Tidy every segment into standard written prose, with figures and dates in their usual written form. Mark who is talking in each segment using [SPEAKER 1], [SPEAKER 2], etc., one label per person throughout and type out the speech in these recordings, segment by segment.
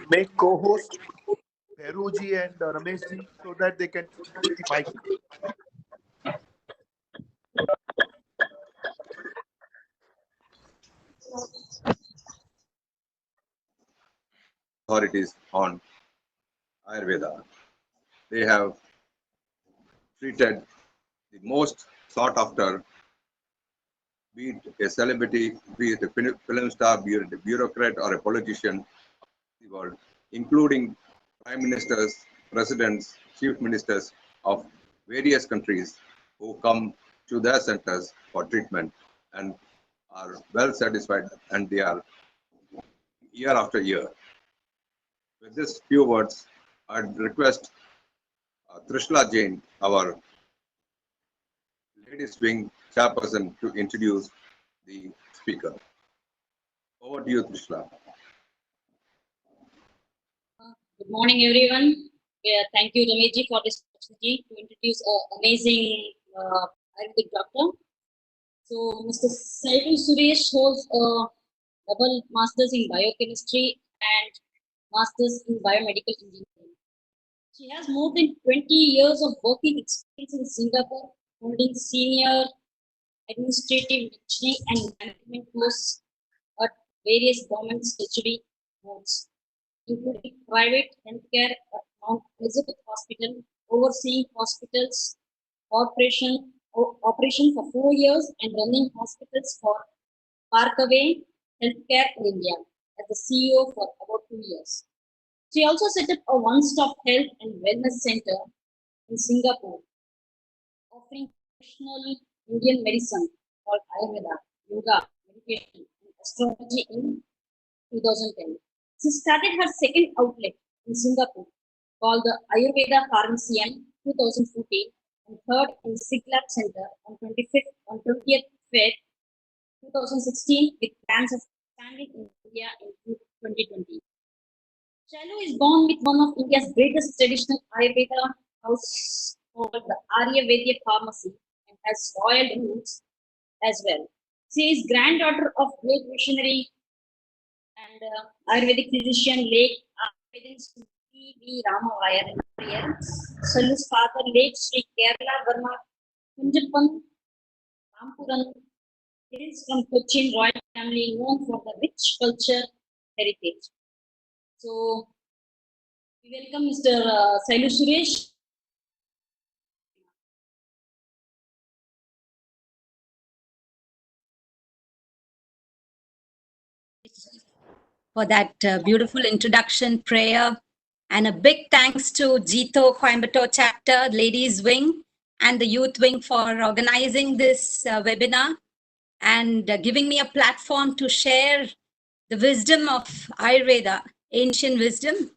[SPEAKER 1] you make co-host Peruji and Rameshji so that they can take the mic?
[SPEAKER 2] Authorities on Ayurveda. They have treated the most sought after, be it a celebrity, be it a film star, be it a bureaucrat or a politician of the world, including prime ministers, presidents, chief ministers of various countries who come to their centers for treatment and are well satisfied, and they are year after year. With these few words, I'd request Trishla Jain, our ladies wing chairperson, to introduce the speaker. Over to you, Trishla.
[SPEAKER 3] Good morning, everyone. Thank you, Rameshji, for this opportunity to introduce an amazing Ayurvedic doctor. So, Mr. Shailu Suresh holds a double master's in biochemistry and master's in biomedical engineering. She has more than 20 years of working experience in Singapore, holding senior administrative lecturing and management posts at various government statutory boards, including private healthcare at Mount Elizabeth Hospital, overseeing hospitals operation for 4 years and running hospitals for Parkaway Healthcare in India as the CEO for about 2 years. She also set up a one-stop health and wellness center in Singapore, offering traditional Indian medicine called Ayurveda, yoga, meditation, and astrology in 2010. She started her second outlet in Singapore called the Ayurveda Pharmacy in 2014 and third in Siglap Center on 20th Feb 2016 with plans of expanding in India in 2020. Shailu is born with one of India's greatest traditional Ayurveda house called the Ayurveda Pharmacy and has royal roots as well. She is granddaughter of great visionary and Ayurvedic physician late Ayurvedic V. Ramavayar. Shailu's father, late Sri Kerala Verma Kunjappan Rampuran, is from Cochin royal family known for the rich culture heritage. So, we welcome Mr. Shailu Suresh.
[SPEAKER 4] For that beautiful introduction prayer, and a big thanks to Jito Coimbatore chapter, ladies wing, and the youth wing for organizing this webinar and giving me a platform to share the wisdom of Ayurveda, ancient wisdom.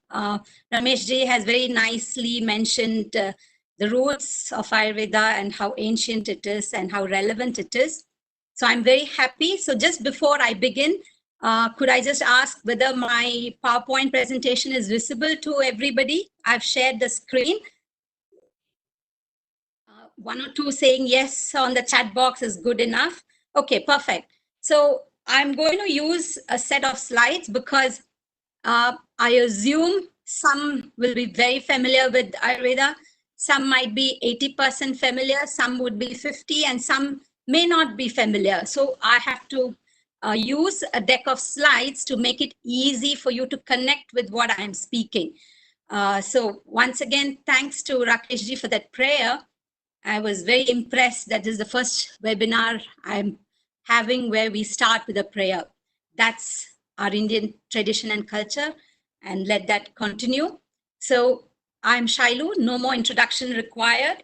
[SPEAKER 4] Rameshji has very nicely mentioned the roots of Ayurveda and how ancient it is and how relevant it is. So I'm very happy. So just before I begin, could I just ask whether my PowerPoint presentation is visible to everybody? I've shared the screen. One or two saying yes on the chat box is good enough. Okay, perfect. So I'm going to use a set of slides because I assume some will be very familiar with Ayurveda. Some might be 80% familiar, some would be 50, and some may not be familiar. So I have to use a deck of slides to make it easy for you to connect with what I'm speaking. So once again, thanks to Rakeshji for that prayer. I was very impressed that this is the first webinar I'm having where we start with a prayer. That's our Indian tradition and culture, and let that continue. So I'm Shailu, no more introduction required.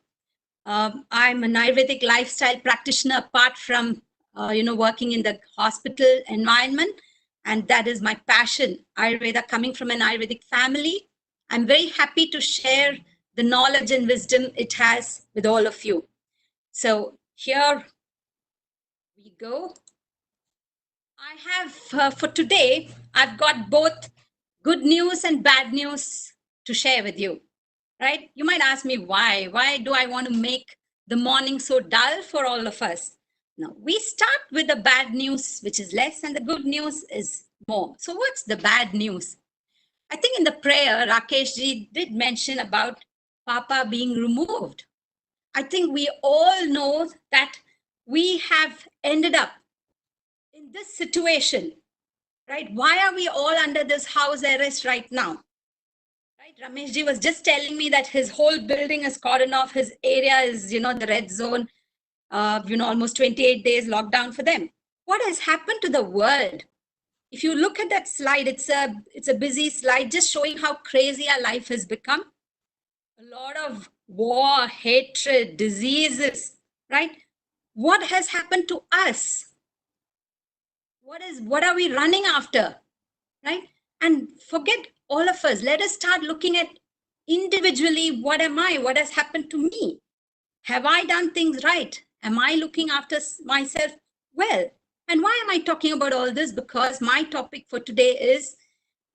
[SPEAKER 4] I'm an Ayurvedic lifestyle practitioner apart from working in the hospital environment, and that is my passion. Ayurveda, coming from an Ayurvedic family, I'm very happy to share the knowledge and wisdom it has with all of you. So here we go. I have, for today, I've got both good news and bad news to share with you, right? You might ask me why? Why do I want to make the morning so dull for all of us? Now, we start with the bad news, which is less, and the good news is more. So what's the bad news? I think in the prayer, Rakesh ji did mention about Papa being removed. I think we all know that we have ended up in this situation, right? Why are we all under this house arrest right now? Right? Ramesh ji was just telling me that his whole building is cordoned off. His area is, the red zone, almost 28 days lockdown for them. What has happened to the world? If you look at that slide, it's a busy slide just showing how crazy our life has become. A lot of war, hatred, diseases, right? What has happened to us? What are we running after, right? And forget all of us. Let us start looking at individually, what am I? What has happened to me? Have I done things right? Am I looking after myself well? And why am I talking about all this? Because my topic for today is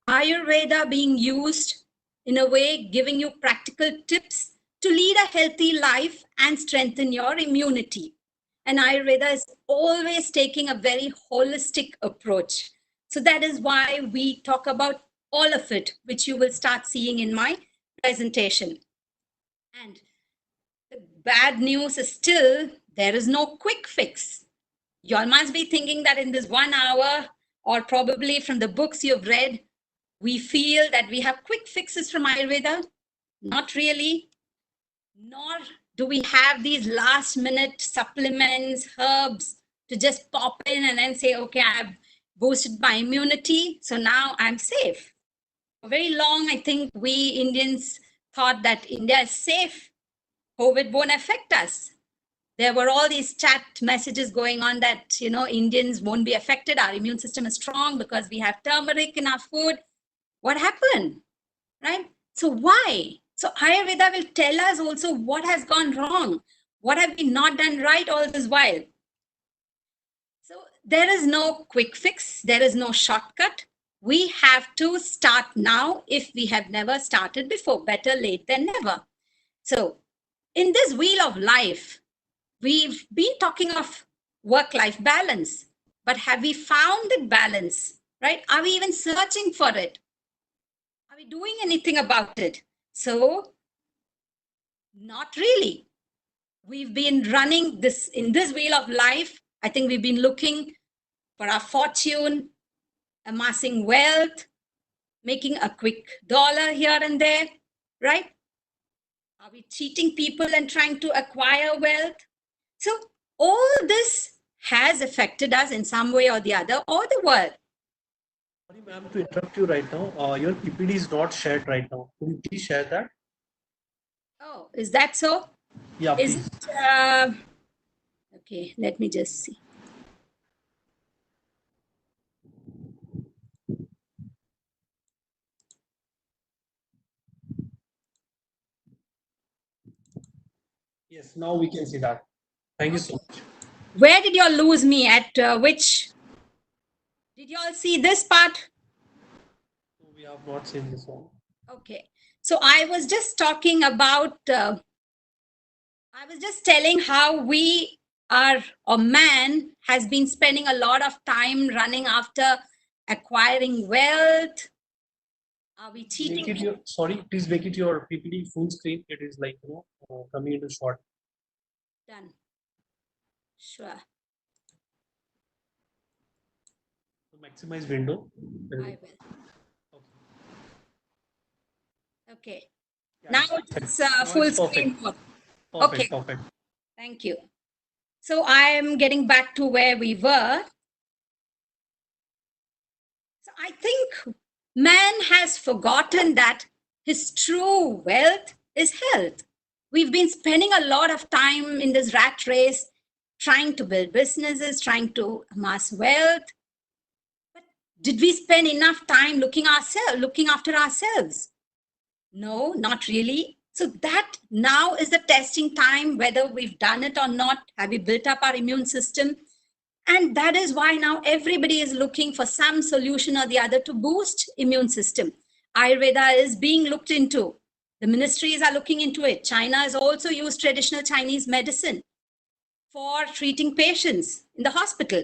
[SPEAKER 4] Ayurveda being used in a way, giving you practical tips to lead a healthy life and strengthen your immunity. And Ayurveda is always taking a very holistic approach. So that is why we talk about all of it, which you will start seeing in my presentation. And the bad news is still, there is no quick fix. You all must be thinking that in this 1 hour, or probably from the books you've read, we feel that we have quick fixes from Ayurveda. Not really. Nor do we have these last minute supplements, herbs to just pop in and then say, okay, I've boosted my immunity, so now I'm safe. For very long, I think we Indians thought that India is safe. COVID won't affect us. There were all these chat messages going on that, Indians won't be affected. Our immune system is strong because we have turmeric in our food. What happened, right? So why? So Ayurveda will tell us also what has gone wrong. What have we not done right all this while? So there is no quick fix. There is no shortcut. We have to start now if we have never started before. Better late than never. So in this wheel of life, we've been talking of work-life balance, but have we found that balance, right? Are we even searching for it? Are we doing anything about it? So, not really. We've been running this in this wheel of life. I think we've been looking for our fortune, amassing wealth, making a quick dollar here and there, right? Are we cheating people and trying to acquire wealth? So all this has affected us in some way or the other, or the world.
[SPEAKER 5] Sorry, ma'am, to interrupt you right now. Your PPT is not shared right now. Could you please share that?
[SPEAKER 4] Oh, is that so?
[SPEAKER 5] Yeah,
[SPEAKER 4] Is
[SPEAKER 5] please.
[SPEAKER 4] it, okay, let me just see.
[SPEAKER 5] Yes, now we can see that. Thank you so much.
[SPEAKER 4] Where did you all lose me? At which? Did you all see this part?
[SPEAKER 5] We have not seen this one.
[SPEAKER 4] Okay. So I was just talking about, I was just telling how we are, or man has been spending a lot of time running after acquiring wealth. Are we cheating?
[SPEAKER 5] Make it your, sorry, please make it your PPT full screen. It is like, coming into short.
[SPEAKER 4] Done. Sure.
[SPEAKER 5] Maximize window.
[SPEAKER 4] I will. Okay.
[SPEAKER 5] Yeah,
[SPEAKER 4] Now
[SPEAKER 5] perfect.
[SPEAKER 4] it's
[SPEAKER 5] Now
[SPEAKER 4] full
[SPEAKER 5] it's
[SPEAKER 4] screen
[SPEAKER 5] perfect.
[SPEAKER 4] mode.
[SPEAKER 5] Perfect,
[SPEAKER 4] Okay.
[SPEAKER 5] perfect.
[SPEAKER 4] Thank you. So I am getting back to where we were. So I think man has forgotten that his true wealth is health. We've been spending a lot of time in this rat race, trying to build businesses, trying to amass wealth. But did we spend enough time looking after ourselves? No, not really. So that now is the testing time, whether we've done it or not. Have we built up our immune system? And that is why now everybody is looking for some solution or the other to boost immune system. Ayurveda is being looked into. The ministries are looking into it. China has also used traditional Chinese medicine for treating patients in the hospital.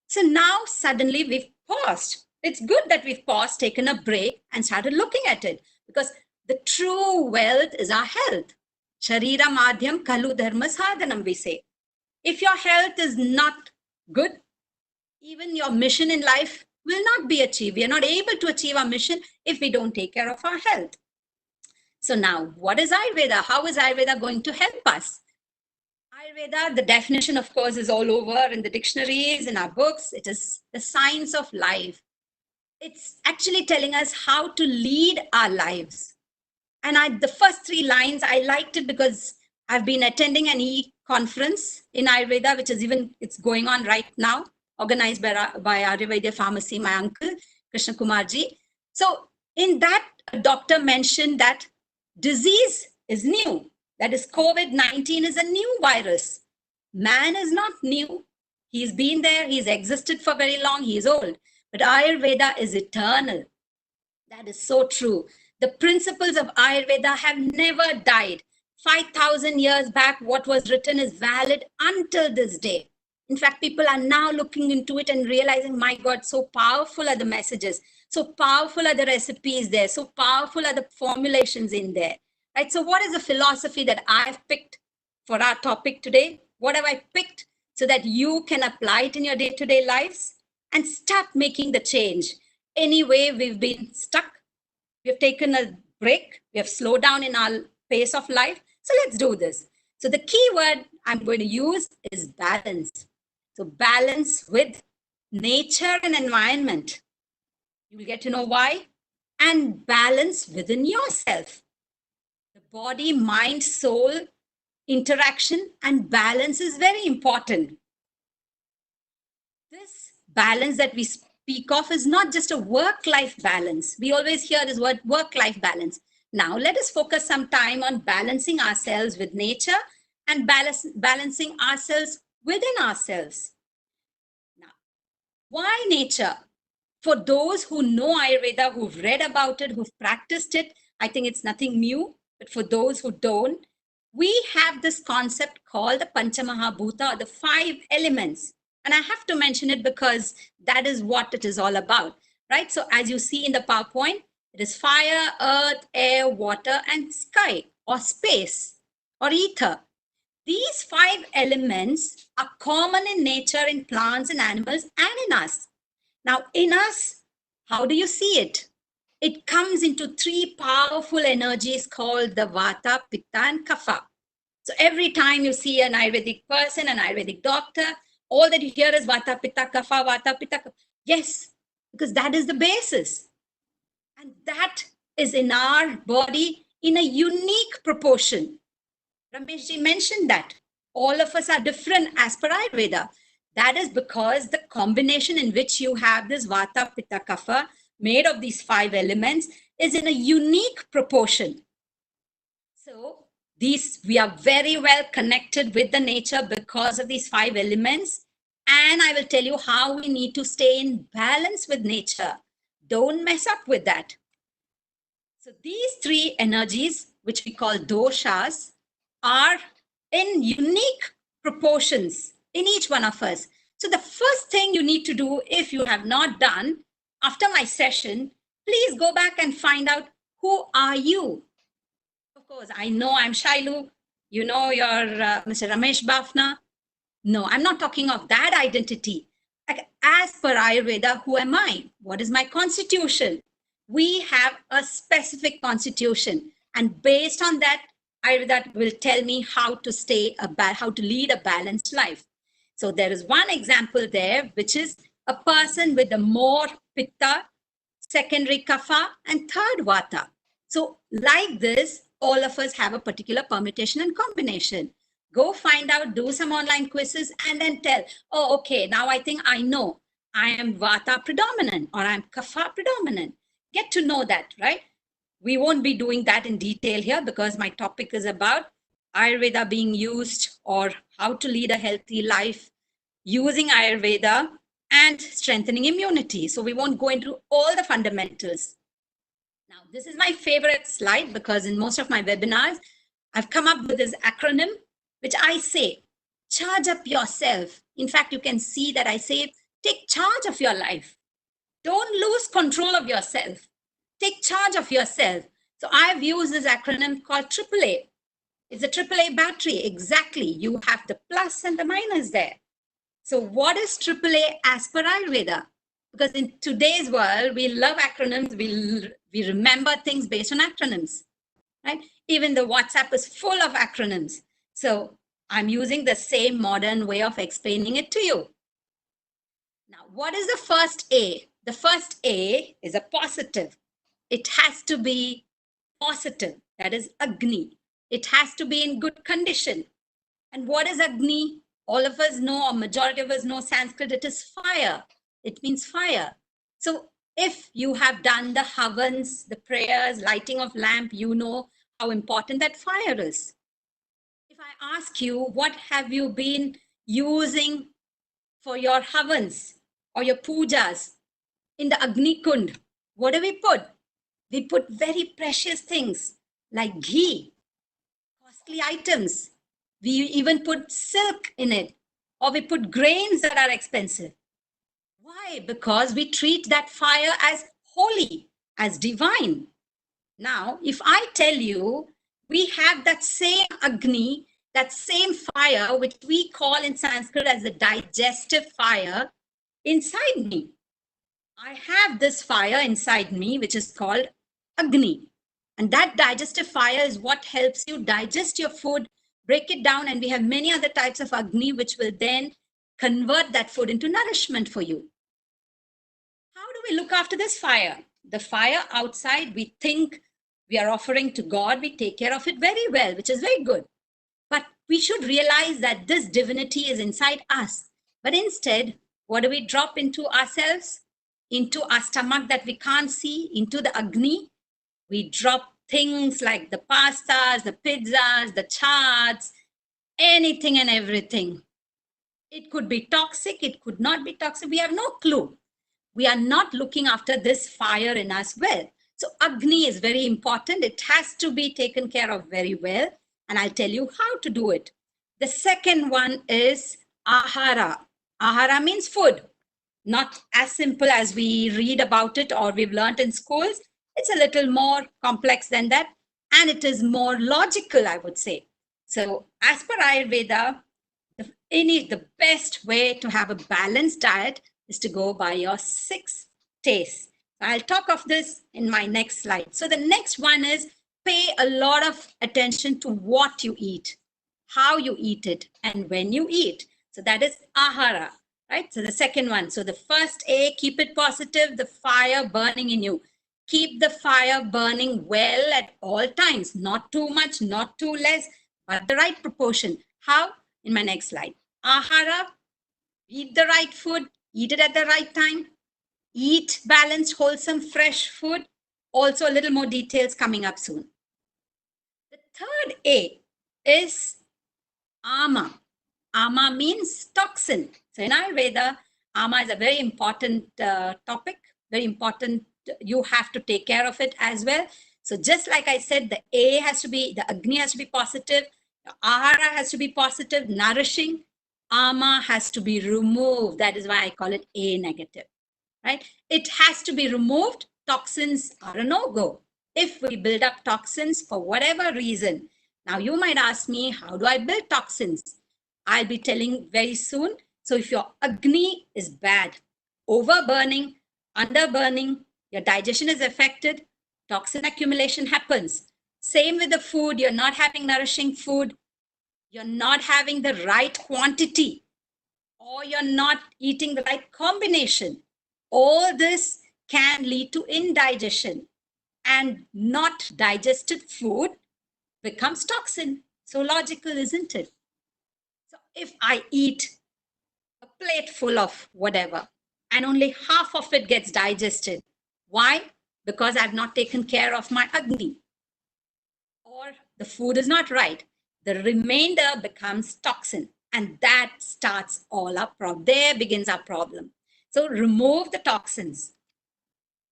[SPEAKER 4] So now suddenly we've paused It's good that we've paused, taken a break, and started looking at it, because the true wealth is our health. Sharira madhyam kalu dharma sadhanam, we say. If your health is not good, even your mission in life will not be achieved. We are not able to achieve our mission if we don't take care of our health. So now, what is Ayurveda? How is Ayurveda going to help us? Ayurveda, the definition, of course, is all over in the dictionaries, in our books. It is the science of life. It's actually telling us how to lead our lives. And the first 3 lines, I liked it because I've been attending an e-conference in Ayurveda, which is it's going on right now, organized by Ayurveda Pharmacy, my uncle, Krishna Kumarji. So in that, a doctor mentioned that disease is new. That is, COVID-19 is a new virus. Man is not new. He's been there. He's existed for very long. He's old. But Ayurveda is eternal. That is so true. The principles of Ayurveda have never died. 5,000 years back, what was written is valid until this day. In fact, people are now looking into it and realizing, my God, so powerful are the messages. So powerful are the recipes there. So powerful are the formulations in there. Right? So what is the philosophy that I've picked for our topic today? What have I picked so that you can apply it in your day-to-day lives and start making the change? Anyway, we've been stuck. We have taken a break. We have slowed down in our pace of life. So let's do this. So the key word I'm going to use is balance. So balance with nature and environment. You will get to know why. And balance within yourself. The body, mind, soul interaction and balance is very important. This balance that we speak of is not just a work-life balance. We always hear this word work-life balance. Now let us focus some time on balancing ourselves with nature and balancing ourselves within ourselves. Now, why nature? For those who know Ayurveda, who've read about it, who've practiced it, I think it's nothing new. But for those who don't, we have this concept called the Panchamahabhuta, or the 5 elements. And I have to mention it because that is what it is all about, right? So as you see in the PowerPoint, it is fire, earth, air, water, and sky, or space, or ether. These 5 elements are common in nature, in plants and animals, and in us. Now, in us, how do you see it? It comes into 3 powerful energies called the Vata, Pitta, and Kapha. So every time you see an Ayurvedic person, an Ayurvedic doctor, all that you hear is Vata, Pitta, Kapha, Vata, Pitta, Kapha. Yes, because that is the basis. And that is in our body in a unique proportion. Rameshji mentioned that. All of us are different as per Ayurveda. That is because the combination in which you have this Vata, Pitta, Kapha made of these 5 elements is in a unique proportion. So we are very well connected with the nature because of these 5 elements. And I will tell you how we need to stay in balance with nature. Don't mess up with that. So these 3 energies, which we call doshas, are in unique proportions in each one of us. So the first thing you need to do, if you have not done, after my session, please go back and find out, who are you? Of course, I know I'm Shailu. You know you're Mr. Ramesh Bafna. No, I'm not talking of that identity. Like, as per Ayurveda, who am I? What is my constitution? We have a specific constitution. And based on that, Ayurveda will tell me how to lead a balanced life. So there is one example there, which is a person with the more Pitta, secondary Kapha, and third Vata. So like this, all of us have a particular permutation and combination. Go find out, do some online quizzes, and then tell, oh, okay, now I think I know I am Vata predominant or I'm Kapha predominant. Get to know that, right? We won't be doing that in detail here because my topic is about Ayurveda being used, or how to lead a healthy life using Ayurveda and strengthening immunity. So we won't go into all the fundamentals. Now, this is my favorite slide because in most of my webinars, I've come up with this acronym, which I say, charge up yourself. In fact, you can see that I say, take charge of your life. Don't lose control of yourself. Take charge of yourself. So I've used this acronym called AAA. It's a AAA battery. Exactly. You have the plus and the minus there. So what is AAA as per Ayurveda? Because in today's world, we love acronyms. We remember things based on acronyms, right? Even the WhatsApp is full of acronyms. So I'm using the same modern way of explaining it to you. Now, what is the first A? The first A is a positive. It has to be positive. That is Agni. It has to be in good condition. And what is Agni? All of us know, or majority of us know Sanskrit, it is fire. It means fire. So if you have done the havans, the prayers, lighting of lamp, you know how important that fire is. If I ask you, what have you been using for your havans or your pujas in the Agni Kund? What do we put? We put very precious things like ghee, costly items. We even put silk in it, or we put grains that are expensive. Why? Because we treat that fire as holy, as divine. Now, if I tell you we have that same Agni, that same fire, which we call in Sanskrit as the digestive fire, inside me. I have this fire inside me, which is called Agni. And that digestive fire is what helps you digest your food, break it down, and we have many other types of Agni, which will then convert that food into nourishment for you. How do we look after this fire? The fire outside, we think we are offering to God, we take care of it very well, which is very good. But we should realize that this divinity is inside us. But instead, what do we drop into ourselves? Into our stomach that we can't see, into the Agni. We drop things like the pastas, the pizzas, the chaats, anything and everything. It could be toxic, it could not be toxic. We have no clue. We are not looking after this fire in us well. So Agni is very important. It has to be taken care of very well. And I'll tell you how to do it. The second one is Ahara. Ahara means food. Not as simple as we read about it or we've learned in schools. It's a little more complex than that. And it is more logical, I would say. So as per Ayurveda, the best way to have a balanced diet is to go by your 6 tastes. I'll talk of this in my next slide. So the next one is pay a lot of attention to what you eat, how you eat it, and when you eat. So that is Ahara, right? So the second one. So the first A, keep it positive, the fire burning in you. Keep the fire burning well at all times, not too much, not too less, but the right proportion. How? In my next slide. Ahara, eat the right food, eat it at the right time, eat balanced, wholesome, fresh food. Also, a little more details coming up soon. The third A is Ama. Ama means toxin. So in Ayurveda, Ama is a very important topic, very important. You have to take care of it as well. So just like I said, the A has to be, the Agni has to be positive, the Ahara has to be positive, nourishing. Ama has to be removed. That is why I call it A negative, right? It has to be removed. Toxins are a no-go. If we build up toxins for whatever reason, now you might ask me, how do I build toxins? I'll be telling very soon. So if your Agni is bad, overburning, underburning, your digestion is affected, toxin accumulation happens. Same with the food, you're not having nourishing food, you're not having the right quantity, or you're not eating the right combination. All this can lead to indigestion, and not digested food becomes toxin. So logical, isn't it? So if I eat a plate full of whatever and only half of it gets digested, why? Because I've not taken care of my Agni, or the food is not right. The remainder becomes toxin, and that starts all our problem. There begins our problem. So remove the toxins.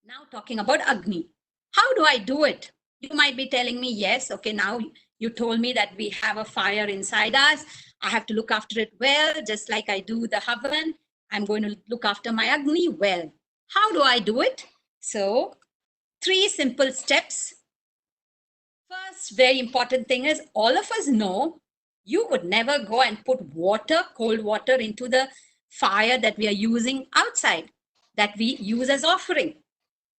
[SPEAKER 4] Now talking about Agni. How do I do it? You might be telling me, yes, okay, now you told me that we have a fire inside us. I have to look after it well, just like I do the Havan. I'm going to look after my Agni well. How do I do it? So 3 simple steps. First, very important thing is all of us know you would never go and put water, cold water into the fire that we are using outside, that we use as offering.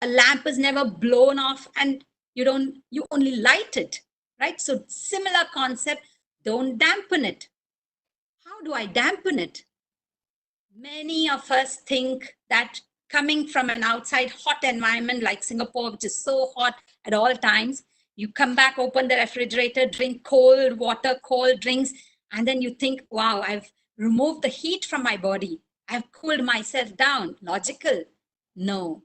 [SPEAKER 4] A lamp is never blown off and you only light it, right? So similar concept, don't dampen it. How do I dampen it? Many of us think that coming from an outside hot environment like Singapore, which is so hot at all times, you come back, open the refrigerator, drink cold water, cold drinks, and then you think, wow, I've removed the heat from my body. I've cooled myself down. Logical? No.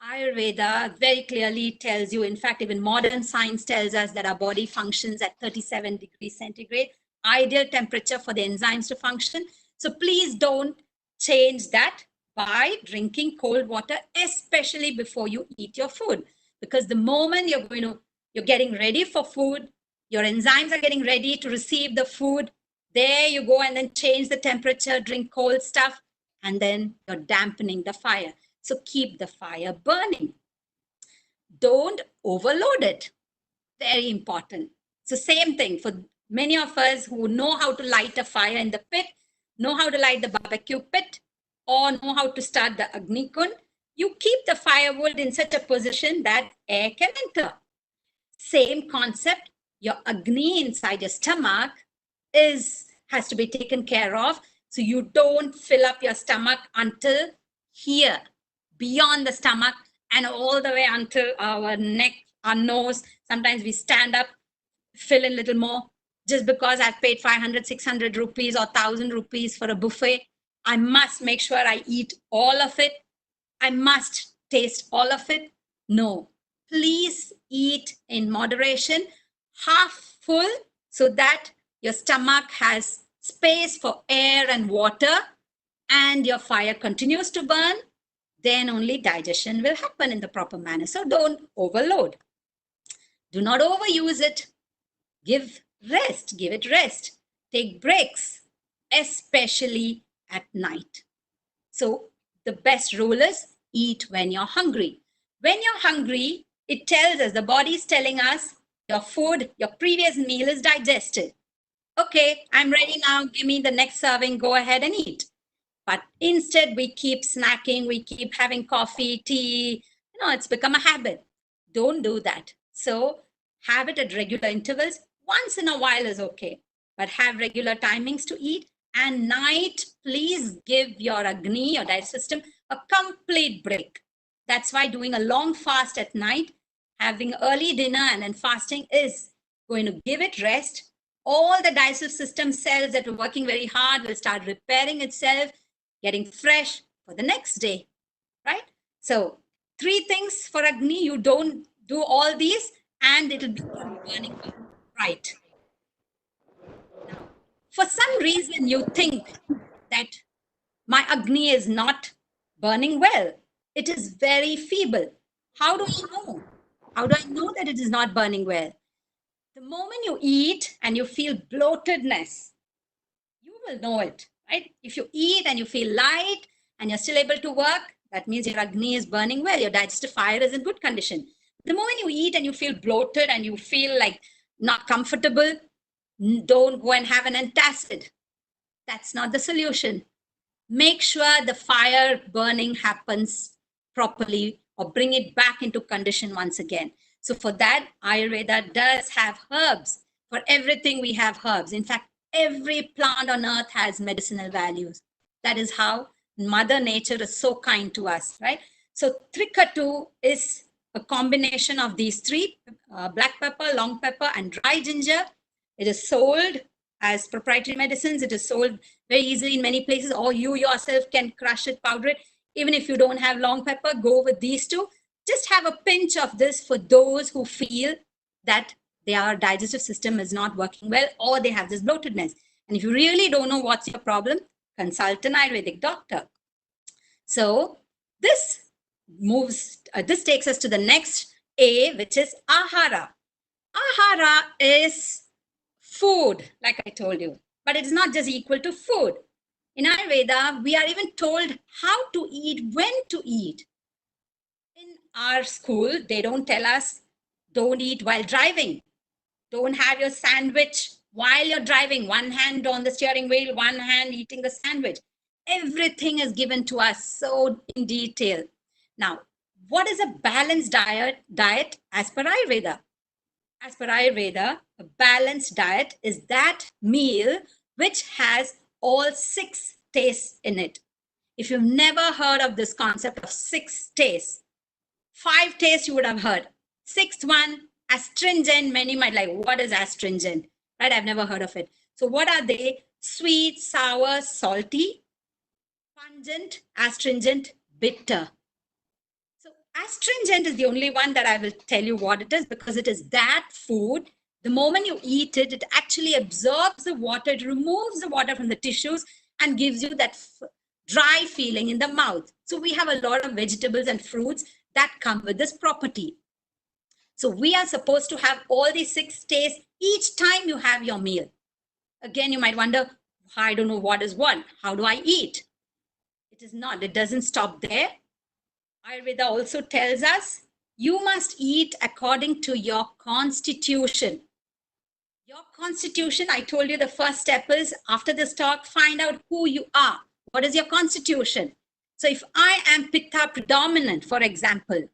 [SPEAKER 4] Ayurveda very clearly tells you, in fact, even modern science tells us that our body functions at 37 degrees centigrade, ideal temperature for the enzymes to function. So please don't change that by drinking cold water, especially before you eat your food. Because the moment you're getting ready for food, your enzymes are getting ready to receive the food, there you go and then change the temperature, drink cold stuff, and then you're dampening the fire. So keep the fire burning. Don't overload it. Very important. So same thing for many of us who know how to light a fire in the pit, know how to light the barbecue pit, or know how to start the Agni Kund. You keep the firewood in such a position that air can enter. Same concept, your Agni inside your stomach has to be taken care of. So you don't fill up your stomach until here, beyond the stomach and all the way until our neck, our nose. Sometimes we stand up, fill in a little more. Just because I've paid 500, 600 rupees or 1,000 rupees for a buffet, I must make sure I eat all of it. I must taste all of it. No, please eat in moderation, half full, so that your stomach has space for air and water and your fire continues to burn. Then only digestion will happen in the proper manner. So don't overload. Do not overuse it. Give it rest. Take breaks, especially at night. So the best rule is eat when you're hungry. When you're hungry, it tells us, the body is telling us, your food, your previous meal is digested. Okay, I'm ready now. Give me the next serving. Go ahead and eat. But instead, we keep snacking. We keep having coffee, tea. It's become a habit. Don't do that. So have it at regular intervals. Once in a while is okay, but have regular timings to eat. And night, please give your Agni, your digestive system, a complete break. That's why doing a long fast at night, having early dinner and then fasting is going to give it rest. All the digestive system cells that were working very hard will start repairing itself, getting fresh for the next day, right? So 3 things for Agni, you don't do all these and it'll be burning right. Now, for some reason, you think that my Agni is not burning well. It is very feeble. How do I know? How do I know that it is not burning well? The moment you eat and you feel bloatedness, you will know it, right? If you eat and you feel light and you're still able to work, that means your Agni is burning well. Your digestive fire is in good condition. The moment you eat and you feel bloated and you feel like not comfortable, don't go and have an antacid. That's not the solution. Make sure the fire burning happens properly or bring it back into condition once again. So for that, Ayurveda does have herbs. For everything, we have herbs. In fact, every plant on earth has medicinal values. That is how Mother Nature is so kind to us, right? So Trikatu is a combination of these 3, black pepper, long pepper, and dry ginger. It is sold as proprietary medicines. It is sold very easily in many places, or you yourself can crush it, powder it. Even if you don't have long pepper, go with these 2. Just have a pinch of this for those who feel that their digestive system is not working well or they have this bloatedness. And if you really don't know what's your problem, consult an Ayurvedic doctor. So this takes us to the next A, which is Ahara. Ahara is food, like I told you, but it's not just equal to food. In Ayurveda, we are even told how to eat, when to eat. In our school, they don't tell us, don't eat while driving. Don't have your sandwich while you're driving. One hand on the steering wheel, one hand eating the sandwich. Everything is given to us so in detail. Now, what is a balanced diet as per Ayurveda? As per Ayurveda, a balanced diet is that meal which has all 6 tastes in it. If you've never heard of this concept of 6 tastes, 5 tastes you would have heard. 6th one, astringent. Many might like, what is astringent? Right? I've never heard of it. So what are they? Sweet, sour, salty, pungent, astringent, bitter. So astringent is the only one that I will tell you what it is, because it is that food. The moment you eat it, it actually absorbs the water, it removes the water from the tissues and gives you that dry feeling in the mouth. So we have a lot of vegetables and fruits that come with this property. So we are supposed to have all these 6 tastes each time you have your meal. Again, you might wonder, I don't know what is what. How do I eat? It is not. It doesn't stop there. Ayurveda also tells us you must eat according to your constitution. Your constitution, I told you the first step is, after this talk, find out who you are. What is your constitution? So if I am Pitta predominant, for example,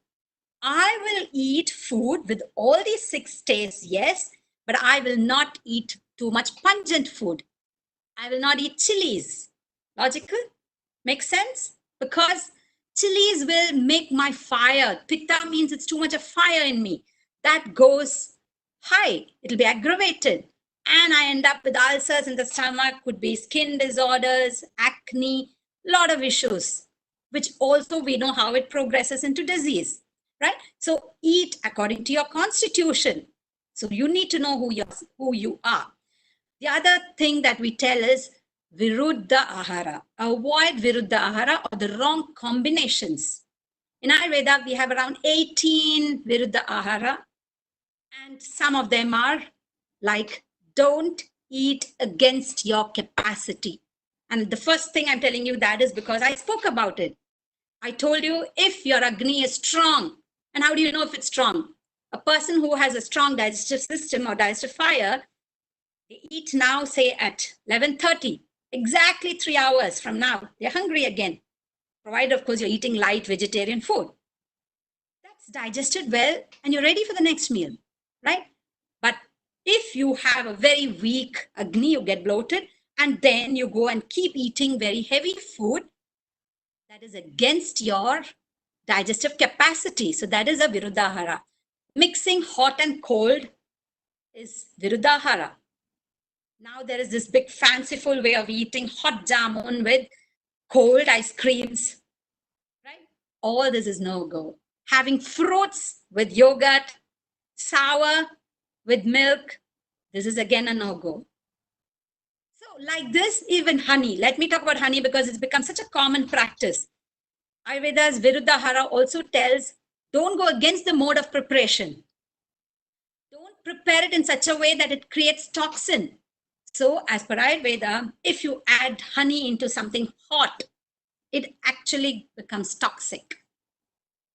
[SPEAKER 4] I will eat food with all these 6 tastes, yes, but I will not eat too much pungent food. I will not eat chilies. Logical? Makes sense? Because chilies will make my fire. Pitta means it's too much of fire in me. That goes high. It'll be aggravated. And I end up with ulcers in the stomach, could be skin disorders, acne, lot of issues, which also we know how it progresses into disease, right? So eat according to your constitution. So you need to know who you are. The other thing that we tell is Viruddha Ahara. Avoid Viruddha Ahara or the wrong combinations. In Ayurveda, we have around 18 Viruddha Ahara, and some of them are like, don't eat against your capacity. And the first thing I'm telling you that is because I spoke about it. I told you if your Agni is strong, and how do you know if it's strong? A person who has a strong digestive system or digestive fire, they eat now, say at 11:30, exactly 3 hours from now, they're hungry again. Provided, of course, you're eating light vegetarian food. That's digested well, and you're ready for the next meal, right? But if you have a very weak Agni, you get bloated, and then you go and keep eating very heavy food, that is against your digestive capacity. So that is a Viruddhahara. Mixing hot and cold is Viruddhahara. Now there is this big fanciful way of eating hot jamun with cold ice creams, right? All this is no-go. Having fruits with yogurt, sour with milk, this is again a no-go. So like this, even honey. Let me talk about honey because it's become such a common practice. Ayurveda's Viruddhahara also tells, don't go against the mode of preparation. Don't prepare it in such a way that it creates toxin. So as per Ayurveda, if you add honey into something hot, it actually becomes toxic.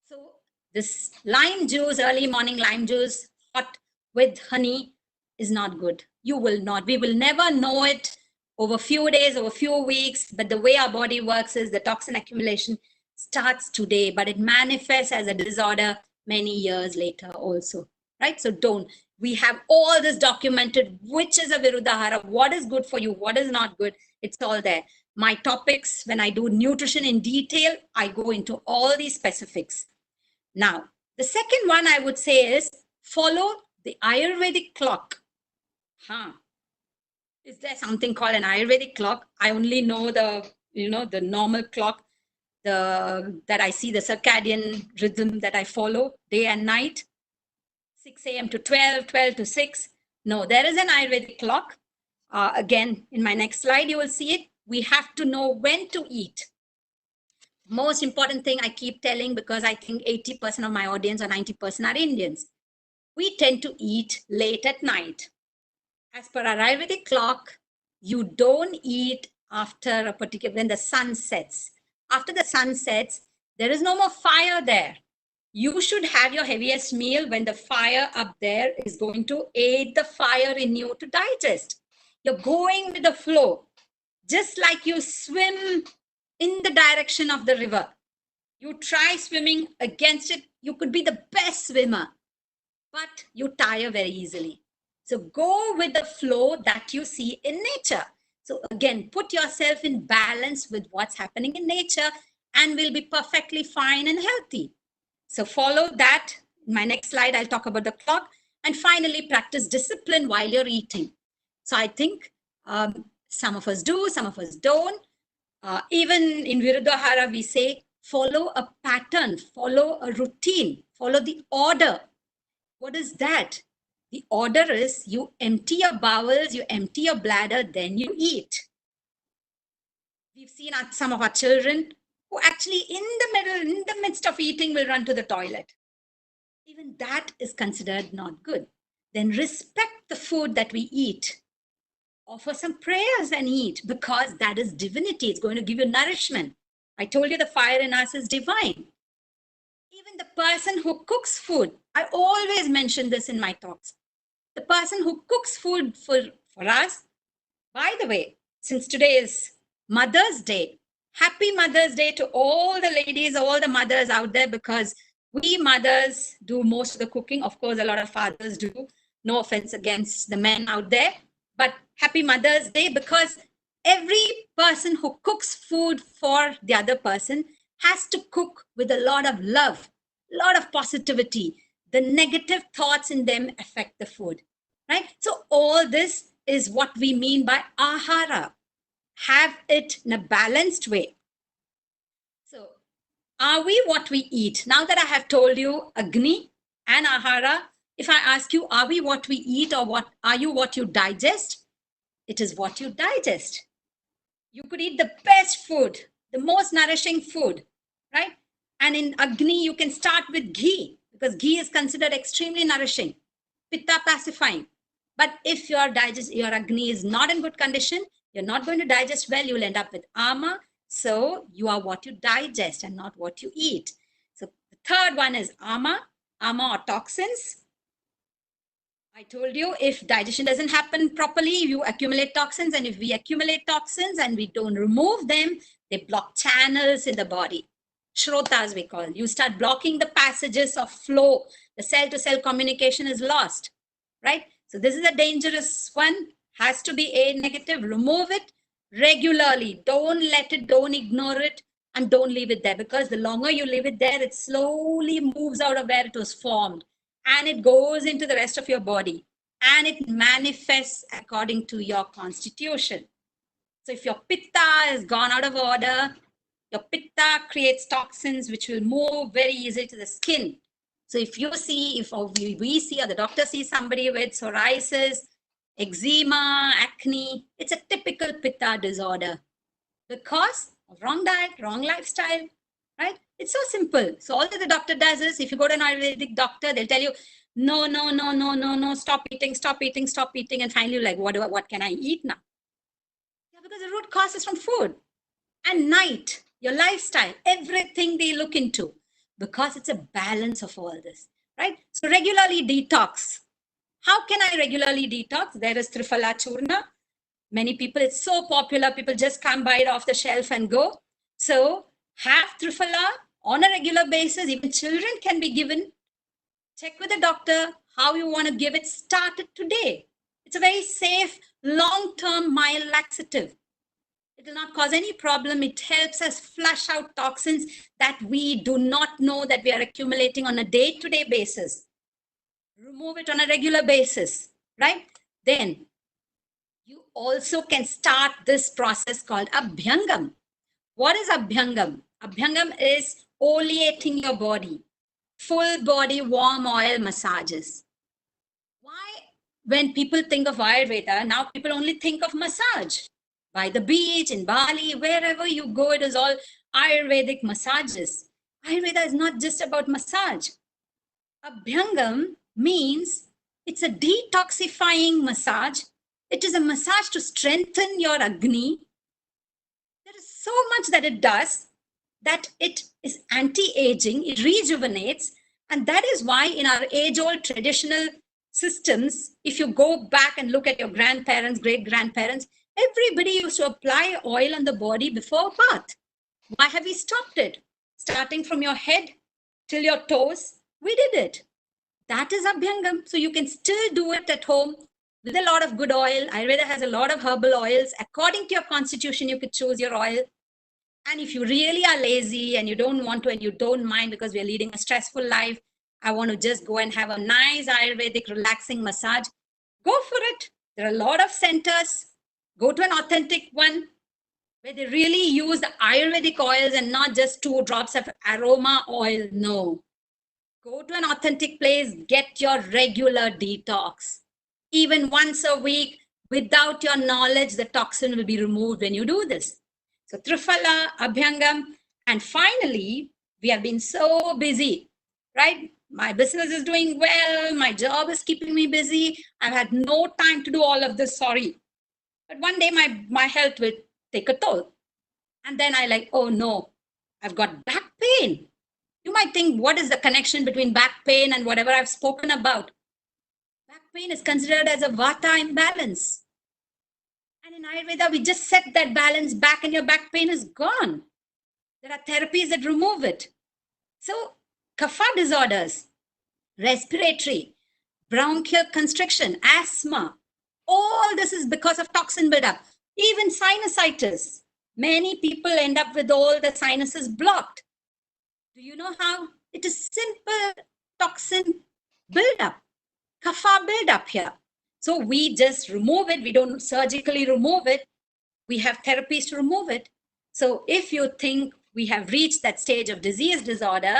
[SPEAKER 4] So this lime juice, early morning lime juice, hot with honey is not good. We will never know it over a few days, over a few weeks, but the way our body works is the toxin accumulation starts today, but it manifests as a disorder many years later also, right? So don't. We have all this documented, which is a Viruddhahara, what is good for you, what is not good. It's all there. My topics, when I do nutrition in detail, I go into all these specifics. Now, the second one I would say is follow the Ayurvedic clock. Is there something called an Ayurvedic clock? I only know the normal clock, that I see, the circadian rhythm that I follow day and night. 6 a.m. to 12, 12 to 6. No, there is an Ayurvedic clock. Again, in my next slide, you will see it. We have to know when to eat. Most important thing I keep telling, because I think 80% of my audience or 90% are Indians. We tend to eat late at night. As per our Ayurvedic clock, you don't eat after a particular, when the sun sets. After the sun sets, there is no more fire there. You should have your heaviest meal when the fire up there is going to aid the fire in you to digest. You're going with the flow, just like you swim in the direction of the river. You try swimming against it, you could be the best swimmer, but you tire very easily. So go with the flow that you see in nature. So again, put yourself in balance with what's happening in nature and will be perfectly fine and healthy. So follow that. In my next slide, I'll talk about the clock. And finally, practice discipline while you're eating. So I think some of us do, some of us don't. Even in Viruddhahara, we say, follow a pattern, follow a routine, follow the order. What is that? The order is you empty your bowels, you empty your bladder, then you eat. We've seen some of our children who actually in the midst of eating will run to the toilet. Even that is considered not good. Then respect the food that we eat. Offer some prayers and eat, because that is divinity. It's going to give you nourishment. I told you the fire in us is divine. Even the person who cooks food, I always mention this in my talks. The person who cooks food for us, by the way, since today is Mother's Day, happy Mother's Day to all the ladies, all the mothers out there, because we mothers do most of the cooking. Of course, a lot of fathers do. No offense against the men out there, but happy Mother's Day, because every person who cooks food for the other person has to cook with a lot of love, a lot of positivity. The negative thoughts in them affect the food, right? So all this is what we mean by ahara. Have it in a balanced way. So are we what we eat? Now that I have told you Agni and ahara, if I ask you, are we what we eat, or what are you what you digest? It is what you digest. You could eat the best food, the most nourishing food, right? And in Agni, you can start with ghee, because ghee is considered extremely nourishing, pitta pacifying. But if your Agni is not in good condition, you're not going to digest well. You will end up with ama. So you are what you digest and not what you eat. So the third one is ama or toxins. I told you, if digestion doesn't happen properly, you accumulate toxins. And if we accumulate toxins and we don't remove them, they block channels in the body. Shrotas, we call. You start blocking the passages of flow. The cell-to-cell communication is lost, right? So this is a dangerous one. Has to be A negative. Remove it regularly. Don't let it, don't ignore it, and don't leave it there, because the longer you leave it there, it slowly moves out of where it was formed, and it goes into the rest of your body, and it manifests according to your constitution. So if your pitta has gone out of order, your pitta creates toxins which will move very easily to the skin. So if you see, we see, or the doctor sees somebody with psoriasis, eczema, acne, it's a typical pitta disorder because of wrong diet, wrong lifestyle, right? It's so simple. So all that the doctor does is, if you go to an Ayurvedic doctor, they'll tell you, no, stop eating. And finally you're like, what can I eat now? Yeah, because the root cause is from food and night, your lifestyle, everything they look into, because it's a balance of all this, right? So regularly detox. How can I regularly detox? There is Triphala Churna. Many people, it's so popular, people just come buy it off the shelf and go. So have Triphala on a regular basis. Even children can be given. Check with the doctor how you want to give it. Start it today. It's a very safe, long-term, mild laxative. It will not cause any problem. It helps us flush out toxins that we do not know that we are accumulating on a day-to-day basis. Remove it on a regular basis, right? Then you also can start this process called Abhyangam. What is Abhyangam? Abhyangam is oleating your body, full body warm oil massages. Why, when people think of Ayurveda, now people only think of massage. By the beach, in Bali, wherever you go, it is all Ayurvedic massages. Ayurveda is not just about massage. Abhyangam means it's a detoxifying massage. It is a massage to strengthen your Agni, so much that it does, that it is anti-aging, it rejuvenates. And that is why in our age-old traditional systems, if you go back and look at your grandparents, great-grandparents, everybody used to apply oil on the body before bath. Why have we stopped it? Starting from your head till your toes, we did it. That is Abhyangam. So you can still do it at home with a lot of good oil. Ayurveda has a lot of herbal oils. According to your constitution, you could choose your oil. And if you really are lazy and you don't want to and you don't mind because we're leading a stressful life, I want to just go and have a nice Ayurvedic relaxing massage, go for it. There are a lot of centers. Go to an authentic one where they really use the Ayurvedic oils and not just 2 drops of aroma oil. No. Go to an authentic place, get your regular detox. Even once a week, without your knowledge, the toxin will be removed when you do this. So Triphala, Abhyangam, and finally, we have been so busy, right? My business is doing well. My job is keeping me busy. I've had no time to do all of this, sorry. But one day my health will take a toll. And then I like, oh no, I've got back pain. You might think, what is the connection between back pain and whatever I've spoken about? Back pain is considered as a vata imbalance. And in Ayurveda, we just set that balance back and your back pain is gone. There are therapies that remove it. So kapha disorders, respiratory, bronchial constriction, asthma, all this is because of toxin buildup. Even sinusitis. Many people end up with all the sinuses blocked. Do you know how? It is simple toxin buildup, kapha buildup here. So we just remove it. We don't surgically remove it. We have therapies to remove it. So if you think we have reached that stage of disease disorder,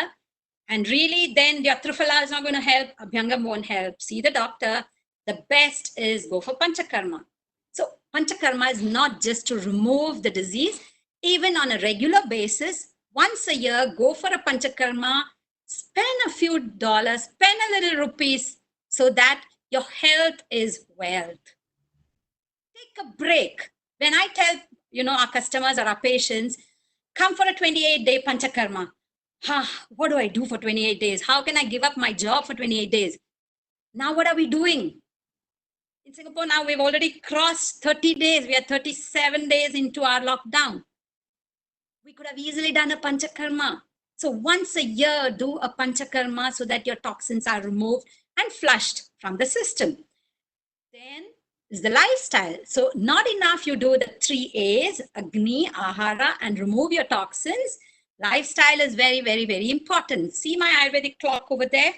[SPEAKER 4] and really then your Triphala is not going to help, Abhyangam won't help, see the doctor, the best is go for Panchakarma. So Panchakarma is not just to remove the disease, even on a regular basis, once a year, go for a Panchakarma, spend a few dollars, spend a little rupees so that your health is wealth. Take a break. When I tell, our customers or our patients, come for a 28-day Panchakarma. What do I do for 28 days? How can I give up my job for 28 days? Now what are we doing? In Singapore now, we've already crossed 30 days. We are 37 days into our lockdown. We could have easily done a Panchakarma. So once a year, do a Panchakarma so that your toxins are removed and flushed from the system. Then is the lifestyle. So not enough you do the 3 A's, Agni, Ahara, and remove your toxins. Lifestyle is very, very, very important. See my Ayurvedic clock over there?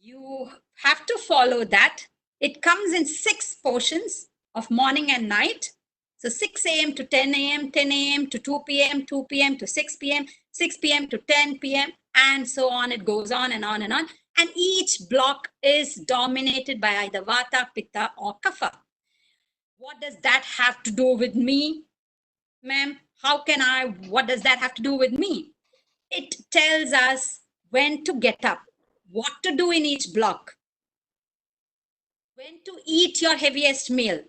[SPEAKER 4] You have to follow that. It comes in 6 portions of morning and night. So 6 a.m. to 10 a.m., 10 a.m. to 2 p.m., 2 p.m. to 6 p.m., 6 p.m. to 10 p.m., and so on. It goes on and on and on. And each block is dominated by either Vata, Pitta, or Kapha. What does that have to do with me? Ma'am, what does that have to do with me? It tells us when to get up, what to do in each block, when to eat your heaviest meal,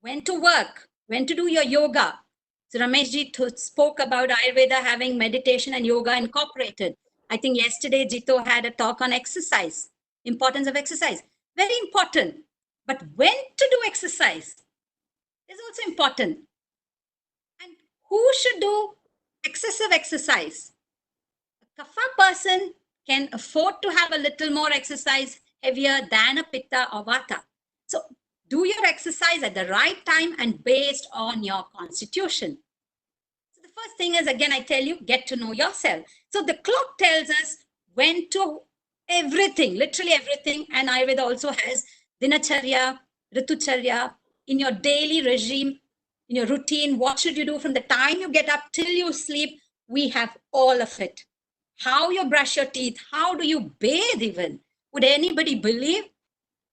[SPEAKER 4] when to work, when to do your yoga. So Rameshji spoke about Ayurveda having meditation and yoga incorporated. I think yesterday Jito had a talk on exercise, importance of exercise. Very important. But when to do exercise is also important. And who should do excessive exercise? A Kapha person can afford to have a little more exercise heavier than a Pitta or Vata. So do your exercise at the right time and based on your constitution. So the first thing is, again, I tell you, get to know yourself. So the clock tells us when to everything, literally everything. And Ayurveda also has Dinacharya, Ritucharya, in your daily regime, in your routine, what should you do from the time you get up till you sleep? We have all of it. How you brush your teeth, how do you bathe even? Would anybody believe?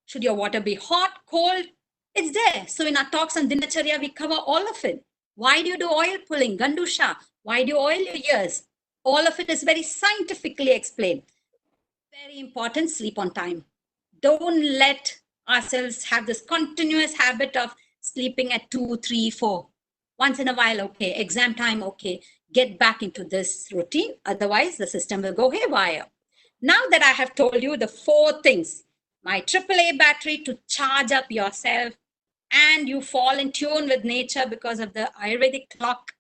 [SPEAKER 4] Should your water be hot, cold? It's there. So in our talks on Dinacharya, we cover all of it. Why do you do oil pulling, Gandusha? Why do you oil your ears? All of it is very scientifically explained. Very important, sleep on time. Don't let ourselves have this continuous habit of sleeping at 2, 3, 4. Once in a while, okay. Exam time, okay. Get back into this routine. Otherwise, the system will go haywire. Now that I have told you the 4 things, my AAA battery to charge up yourself, and you fall in tune with nature because of the Ayurvedic clock.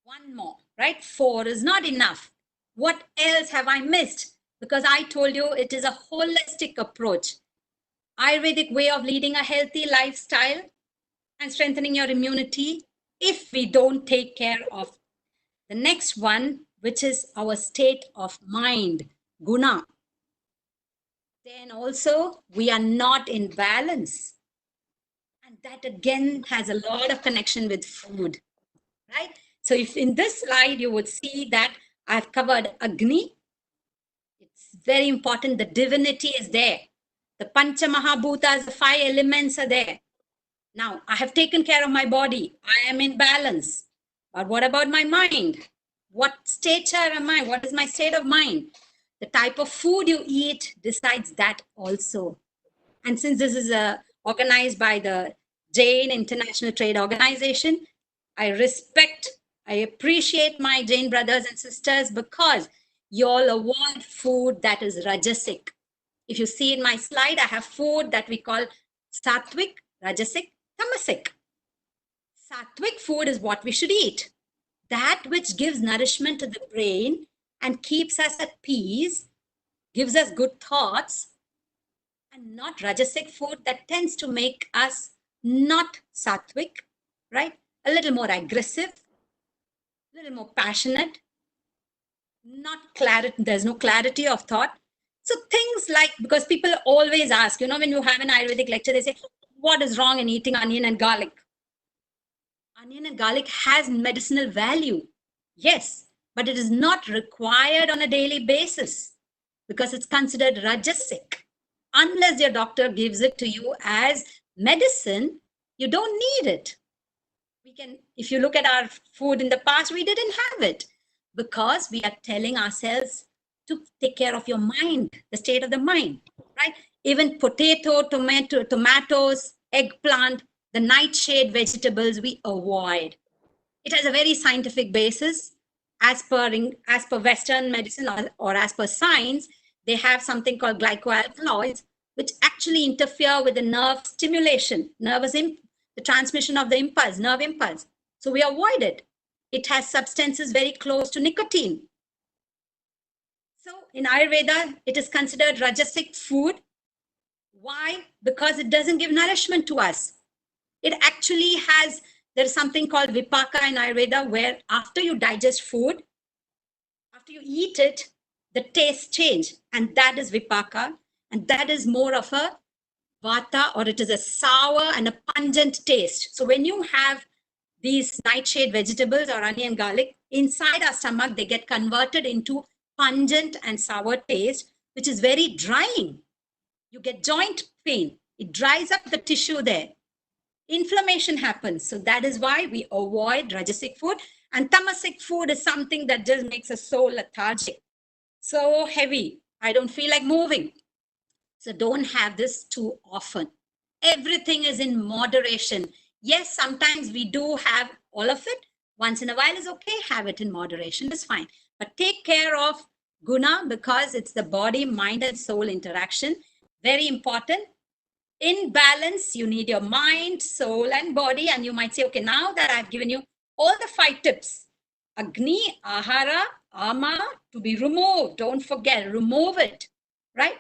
[SPEAKER 4] One more, right? 4 is not enough. What else have I missed? Because I told you it is a holistic approach. Ayurvedic way of leading a healthy lifestyle and strengthening your immunity if we don't take care of the next one, which is our state of mind, guna. Then also we are not in balance. And that again has a lot of connection with food, right? So if in this slide, you would see that I've covered Agni. It's very important. The divinity is there. The Pancha Mahabhutas, the 5 elements are there. Now, I have taken care of my body. I am in balance. But what about my mind? What stature am I? What is my state of mind? The type of food you eat decides that also. And since this is organized by the Jain International Trade Organization, I respect, I appreciate my Jain brothers and sisters because you all avoid food that is rajasic. If you see in my slide, I have food that we call sattvic, rajasic, tamasic. Sattvic food is what we should eat. That which gives nourishment to the brain and keeps us at peace, gives us good thoughts, and not rajasic food that tends to make us not sattvic, right? A little more aggressive, a little more passionate, not clarity, there's no clarity of thought. So things like, because people always ask, you know, when you have an Ayurvedic lecture, they say, what is wrong in eating onion and garlic? Onion and garlic has medicinal value. Yes, but it is not required on a daily basis because it's considered rajasic. Unless your doctor gives it to you as medicine, you don't need it. We can, if you look at our food in the past, we didn't have it because we are telling ourselves to take care of your mind, the state of the mind, right? Even potato, tomatoes, eggplant, the nightshade vegetables we avoid. It has a very scientific basis. As per Western medicine or as per science, they have something called glycoalkaloids, which actually interfere with the nerve stimulation, the transmission of the impulse, nerve impulse. So we avoid it. It has substances very close to nicotine. So in Ayurveda, it is considered rajasic food. Why? Because it doesn't give nourishment to us. It actually has, there's something called vipaka in Ayurveda, where after you digest food, after you eat it, the taste change. And that is vipaka. And that is more of a vata, or it is a sour and a pungent taste. So when you have these nightshade vegetables or onion garlic, inside our stomach, they get converted into pungent and sour taste, which is very drying. You get joint pain. It dries up the tissue there. Inflammation happens. So that is why we avoid rajasic food. And tamasic food is something that just makes us so lethargic, so heavy. I don't feel like moving. So don't have this too often. Everything is in moderation. Yes, sometimes we do have all of it. Once in a while is okay. Have it in moderation is fine. But take care of guna because it's the body, mind, and soul interaction. Very important. In balance, you need your mind, soul, and body. And you might say, okay, now that I've given you all the 5 tips, Agni, Ahara, Ama, to be removed. Don't forget, remove it, right?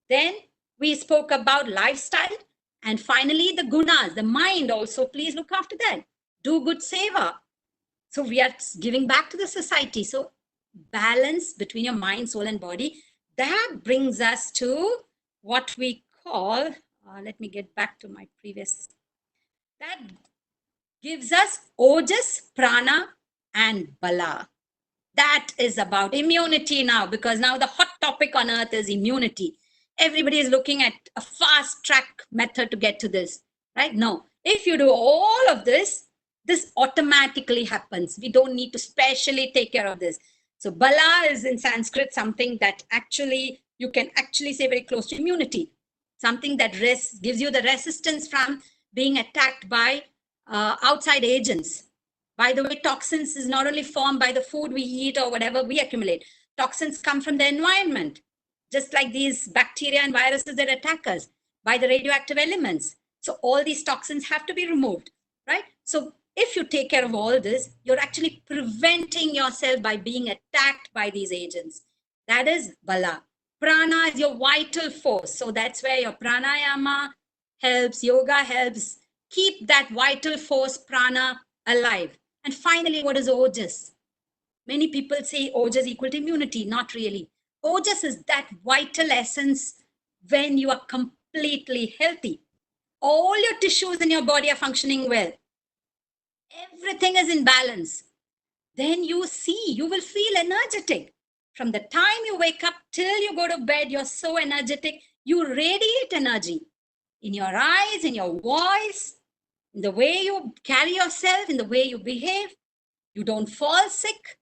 [SPEAKER 4] Then we spoke about lifestyle. And finally, the gunas, the mind also, please look after that. Do good seva. So we are giving back to the society. So balance between your mind, soul, and body, that brings us to what we call, let me get back to my previous, that gives us ojas, prana, and bala. That is about immunity now, because now the hot topic on earth is immunity. Everybody is looking at a fast track method to get to this, right? No, if you do all of this, this automatically happens. We don't need to specially take care of this. So bala is in Sanskrit something that actually, you can actually say very close to immunity. Something that gives you the resistance from being attacked by outside agents. By the way, toxins is not only formed by the food we eat or whatever we accumulate. Toxins come from the environment, just like these bacteria and viruses that attack us, by the radioactive elements. So all these toxins have to be removed, right? So if you take care of all this, you're actually preventing yourself by being attacked by these agents. That is bala. Prana is your vital force. So that's where your pranayama helps, yoga helps keep that vital force, prana, alive. And finally, what is ojas? Many people say ojas equal to immunity. Not really. Ojas is that vital essence when you are completely healthy. All your tissues in your body are functioning well. Everything is in balance. Then you will feel energetic. From the time you wake up till you go to bed, you're so energetic. You radiate energy in your eyes, in your voice, in the way you carry yourself, in the way you behave. You don't fall sick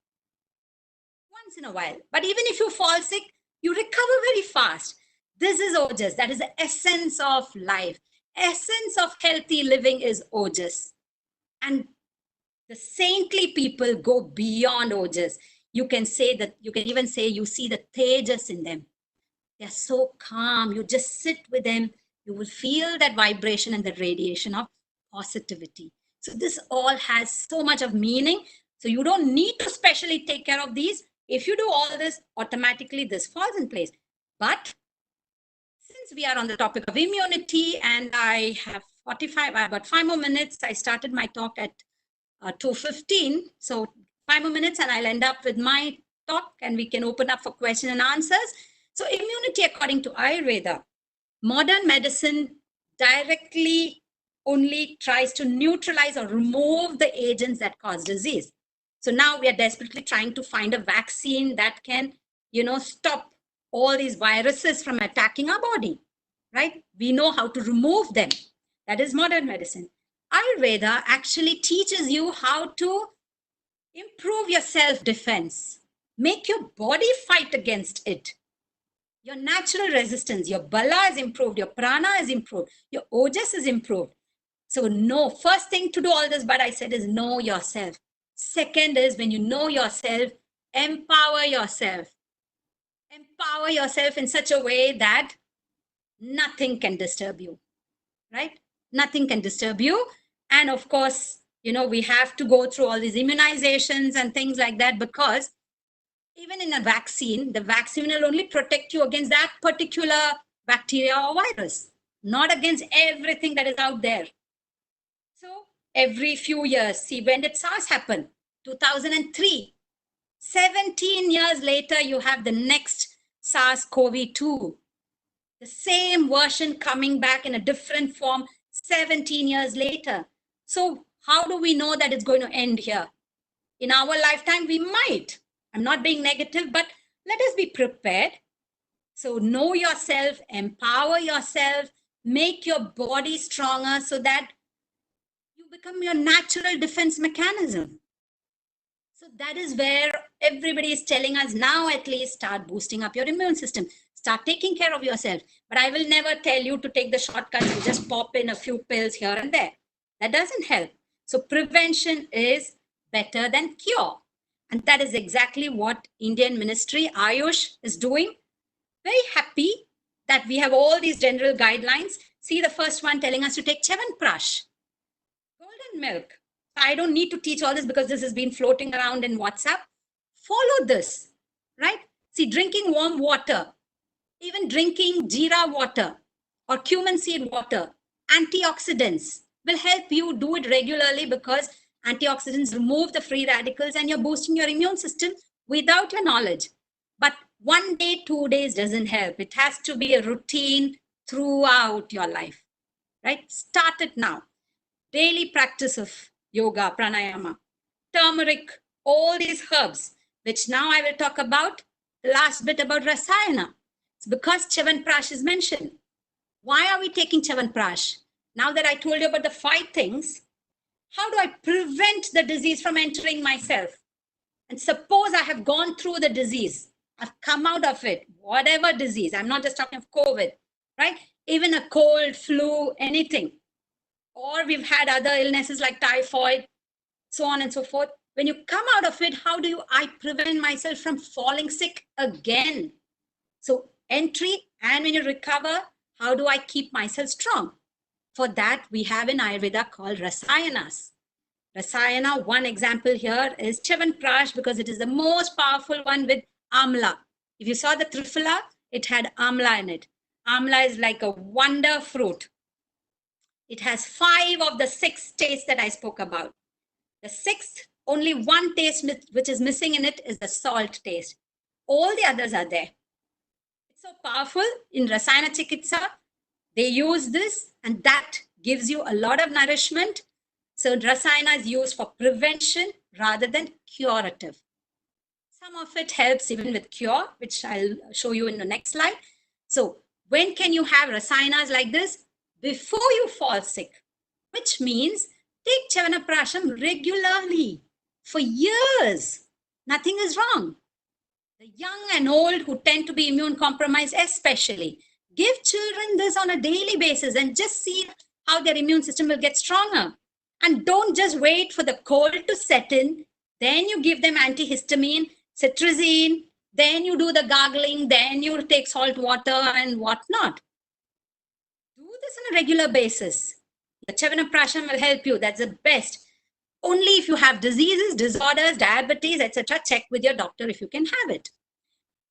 [SPEAKER 4] once in a while. But even if you fall sick, you recover very fast. This is ojas. That is the essence of life. Essence of healthy living is ojas. And the saintly people go beyond ojas. You can say that, you can even say you see the tejas in them. They're so calm. You just sit with them. You will feel that vibration and the radiation of positivity. So this all has so much of meaning. So you don't need to specially take care of these. If you do all this, automatically this falls in place. But since we are on the topic of immunity and I have I've got 5 more minutes. I started my talk at 2:15. So 5 more minutes and I'll end up with my talk and we can open up for question and answers. So immunity according to Ayurveda, modern medicine directly only tries to neutralize or remove the agents that cause disease. So now we are desperately trying to find a vaccine that can, stop all these viruses from attacking our body, right? We know how to remove them. That is modern medicine. Ayurveda actually teaches you how to improve your self-defense, make your body fight against it. Your natural resistance, your bala is improved, your prana is improved, your ojas is improved. So first thing to do all this, but I said is know yourself. Second is when you know yourself, empower yourself. Empower yourself in such a way that nothing can disturb you, right? Nothing can disturb you. And of course, we have to go through all these immunizations and things like that because even in a vaccine, the vaccine will only protect you against that particular bacteria or virus, not against everything that is out there. So every few years, see, when did SARS happen? 2003. 17 years later, you have the next SARS-CoV-2. The same version coming back in a different form 17 years later. So how do we know that it's going to end here? In our lifetime, we might. I'm not being negative, but let us be prepared. So know yourself, empower yourself, make your body stronger so that you become your natural defense mechanism. So that is where everybody is telling us now, at least start boosting up your immune system. Start taking care of yourself. But I will never tell you to take the shortcuts and just pop in a few pills here and there. That doesn't help. So prevention is better than cure. And that is exactly what Indian Ministry, Ayush, is doing. Very happy that we have all these general guidelines. See the first one telling us to take Chyawanprash, golden milk. I don't need to teach all this because this has been floating around in WhatsApp. Follow this, right? See, drinking warm water, even drinking jeera water or cumin seed water, antioxidants will help you do it regularly because antioxidants remove the free radicals and you're boosting your immune system without your knowledge. But 1 day, 2 days doesn't help. It has to be a routine throughout your life, right? Start it now. Daily practice of yoga, pranayama, turmeric, all these herbs, which now I will talk about the last bit about rasayana. It's because Chyawanprash is mentioned. Why are we taking Chyawanprash? Now that I told you about the 5 things, how do I prevent the disease from entering myself? And suppose I have gone through the disease, I've come out of it, whatever disease, I'm not just talking of COVID, right? Even a cold, flu, anything. or we've had other illnesses like typhoid, so on and so forth. When you come out of it, how do I prevent myself from falling sick again? So entry, and when you recover, how do I keep myself strong? For that, we have an Ayurveda called Rasayanas. Rasayana, one example here is Chyavanprash, because it is the most powerful one with Amla. If you saw the Triphala, it had Amla in it. Amla is like a wonder fruit. It has 5 of the 6 tastes that I spoke about. The 6th, only one taste which is missing in it is the salt taste. All the others are there. It's so powerful. In Rasayana Chikitsa, they use this, and that gives you a lot of nourishment. So Rasayana is used for prevention rather than curative. Some of it helps even with cure, which I'll show you in the next slide. So when can you have Rasayanas like this? Before you fall sick, which means take Chyavanprasham regularly for years. Nothing is wrong. The young and old who tend to be immune compromised especially, give children this on a daily basis and just see how their immune system will get stronger. And don't just wait for the cold to set in. Then you give them antihistamine, cetirizine, then you do the gargling, then you take salt water and whatnot. Do this on a regular basis. The Chyavanprasham will help you. That's the best. Only if you have diseases, disorders, diabetes, etc., check with your doctor if you can have it.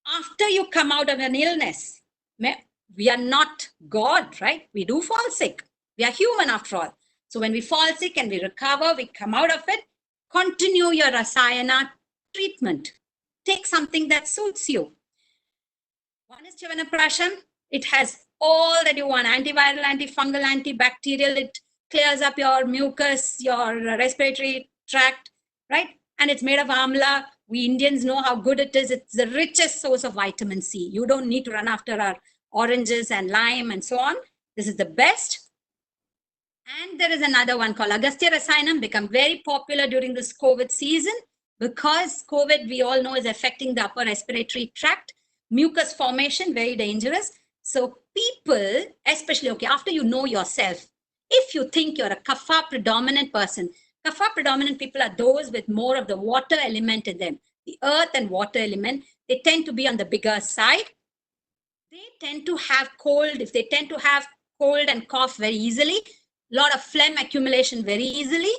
[SPEAKER 4] After you come out of an illness, we are not God, right? We do fall sick. We are human after all. So when we fall sick and we recover, we come out of it, continue your Rasayana treatment. Take something that suits you. One is Chyavanprasham. It has all that you want: antiviral, antifungal, antibacterial. It clears up your mucus, your respiratory tract, right? And it's made of amla. We Indians know how good it is. It's the richest source of vitamin C. You don't need to run after our oranges and lime and so on. This is the best. And there is another one called Agastya Rasayanam, become very popular during this COVID season, because COVID, we all know, is affecting the upper respiratory tract. Mucus formation, very dangerous. So people, especially, okay, after you know yourself, if you think you're a kapha predominant person, kapha predominant people are those with more of the water element in them, the earth and water element. They tend to be on the bigger side. They tend to have cold. If they tend to have cold and cough very easily, lot of phlegm accumulation very easily,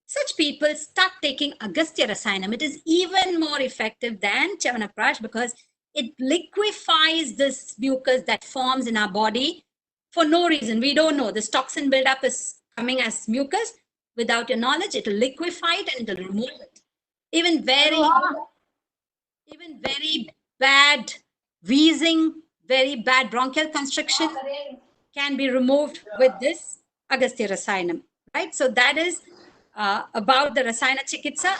[SPEAKER 4] such people start taking Agastya Rasayanam. It is even more effective than Chyavanprash because it liquefies this mucus that forms in our body for no reason. We don't know. This toxin buildup is coming as mucus. Without your knowledge, it will liquefy it and it will remove it. Even very bad wheezing, very bad bronchial constriction can be removed with this Agastya Rasayanam, right? So that is about the Rasayana Chikitsa.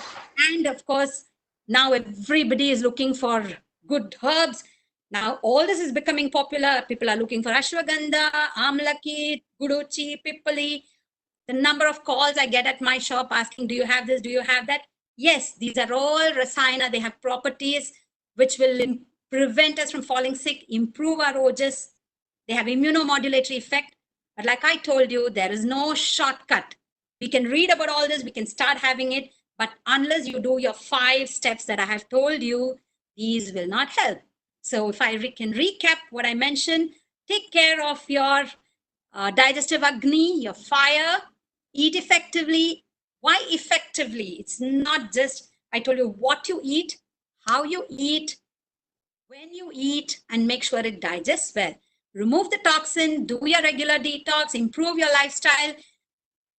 [SPEAKER 4] And of course, now everybody is looking for good herbs. Now all this is becoming popular. People are looking for Ashwagandha, Amlaki, Guduchi, Pippali. The number of calls I get at my shop asking, do you have this? Do you have that? Yes, these are all Rasayana. They have properties which will prevent us from falling sick, improve our ojas. They have immunomodulatory effect. But like I told you, there is no shortcut. We can read about all this, we can start having it, but unless you do your 5 steps that I have told you, these will not help. So if I can recap what I mentioned, take care of your digestive Agni, your fire, eat effectively. Why effectively? It's not just, I told you what you eat, how you eat, when you eat, and make sure it digests well. Remove the toxin, do your regular detox, improve your lifestyle,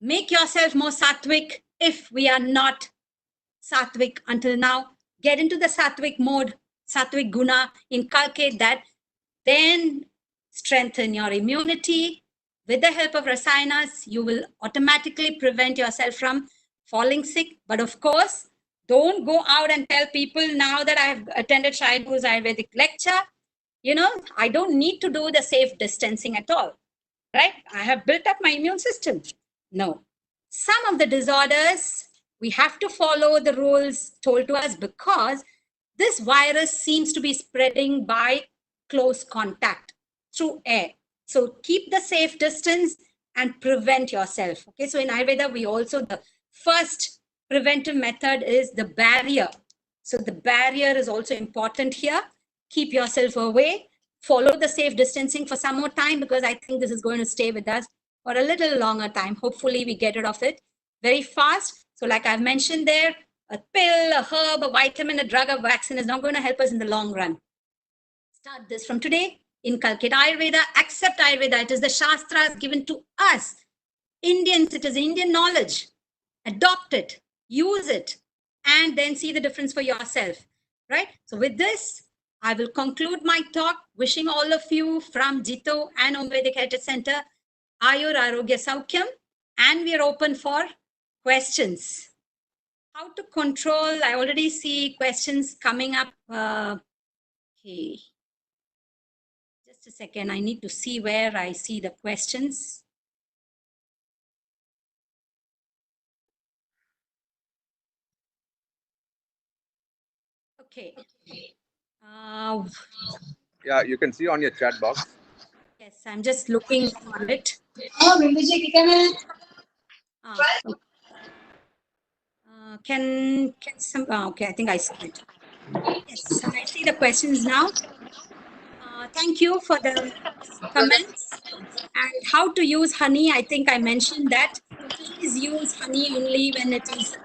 [SPEAKER 4] make yourself more sattvic. If we are not sattvic until now, get into the sattvic mode, sattvic guna, inculcate that, then strengthen your immunity. With the help of Rasayanas, you will automatically prevent yourself from falling sick. But of course, don't go out and tell people, now that I've attended Shailu's Ayurvedic lecture, I don't need to do the safe distancing at all, right? I have built up my immune system. No. Some of the disorders, we have to follow the rules told to us because this virus seems to be spreading by close contact through air. So keep the safe distance. and prevent yourself. Okay, so in Ayurveda, we also, the first preventive method is the barrier. So the barrier is also important here. Keep yourself away. Follow the safe distancing for some more time, because I think this is going to stay with us for a little longer time. Hopefully we get rid of it very fast. So like I've mentioned there, a pill, a herb, a vitamin, a drug, a vaccine is not going to help us in the long run. Start this from today. Inculcate Ayurveda, accept Ayurveda. It is the Shastras given to us. Indians, it is Indian knowledge. Adopt it, use it, and then see the difference for yourself, right? So with this, I will conclude my talk, wishing all of you from Jito and Vedic Heritage Center, Ayur Arogya Saukyam, and we are open for questions. How to control, I already see questions coming up. Okay. Just a second, I need to see where I see the questions. Okay.
[SPEAKER 2] Yeah, you can see on your chat box.
[SPEAKER 4] Yes, I'm just looking for it. Can some, okay, I think I see it. Yes, I see the questions now. Thank you for the comments. And how to use honey, I think I mentioned that. Please use honey only when it is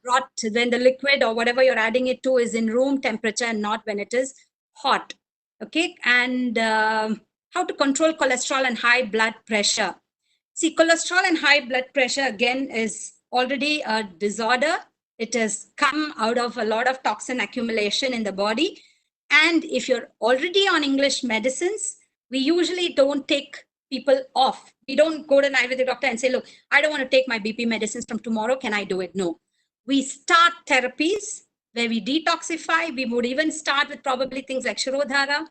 [SPEAKER 4] brought, when the liquid or whatever you're adding it to is in room temperature and not when it is hot. Okay, and how to control cholesterol and high blood pressure. See, cholesterol and high blood pressure, again, is already a disorder. It has come out of a lot of toxin accumulation in the body. And if you're already on English medicines, we usually don't take people off. We don't go to an Ayurvedic doctor and say, look, I don't want to take my BP medicines from tomorrow. Can I do it? No. We start therapies where we detoxify. We would even start with probably things like Shirodhara,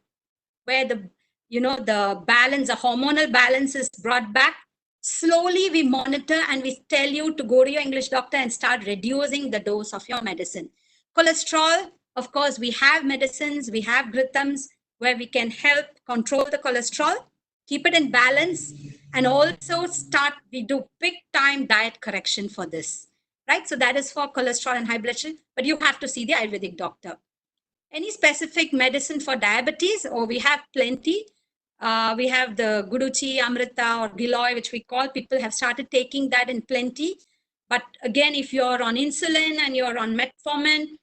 [SPEAKER 4] where the, the balance, the hormonal balance is brought back. Slowly we monitor and we tell you to go to your English doctor and start reducing the dose of your medicine. Cholesterol, of course, we have medicines, we have Gritams where we can help control the cholesterol, keep it in balance, and also we do big time diet correction for this, right? So that is for cholesterol and high blood sugar, but you have to see the Ayurvedic doctor. Any specific medicine for diabetes? Oh, we have plenty. We have the Guduchi, Amrita, or Giloy, which we call. People have started taking that in plenty. But again, if you're on insulin and you're on metformin,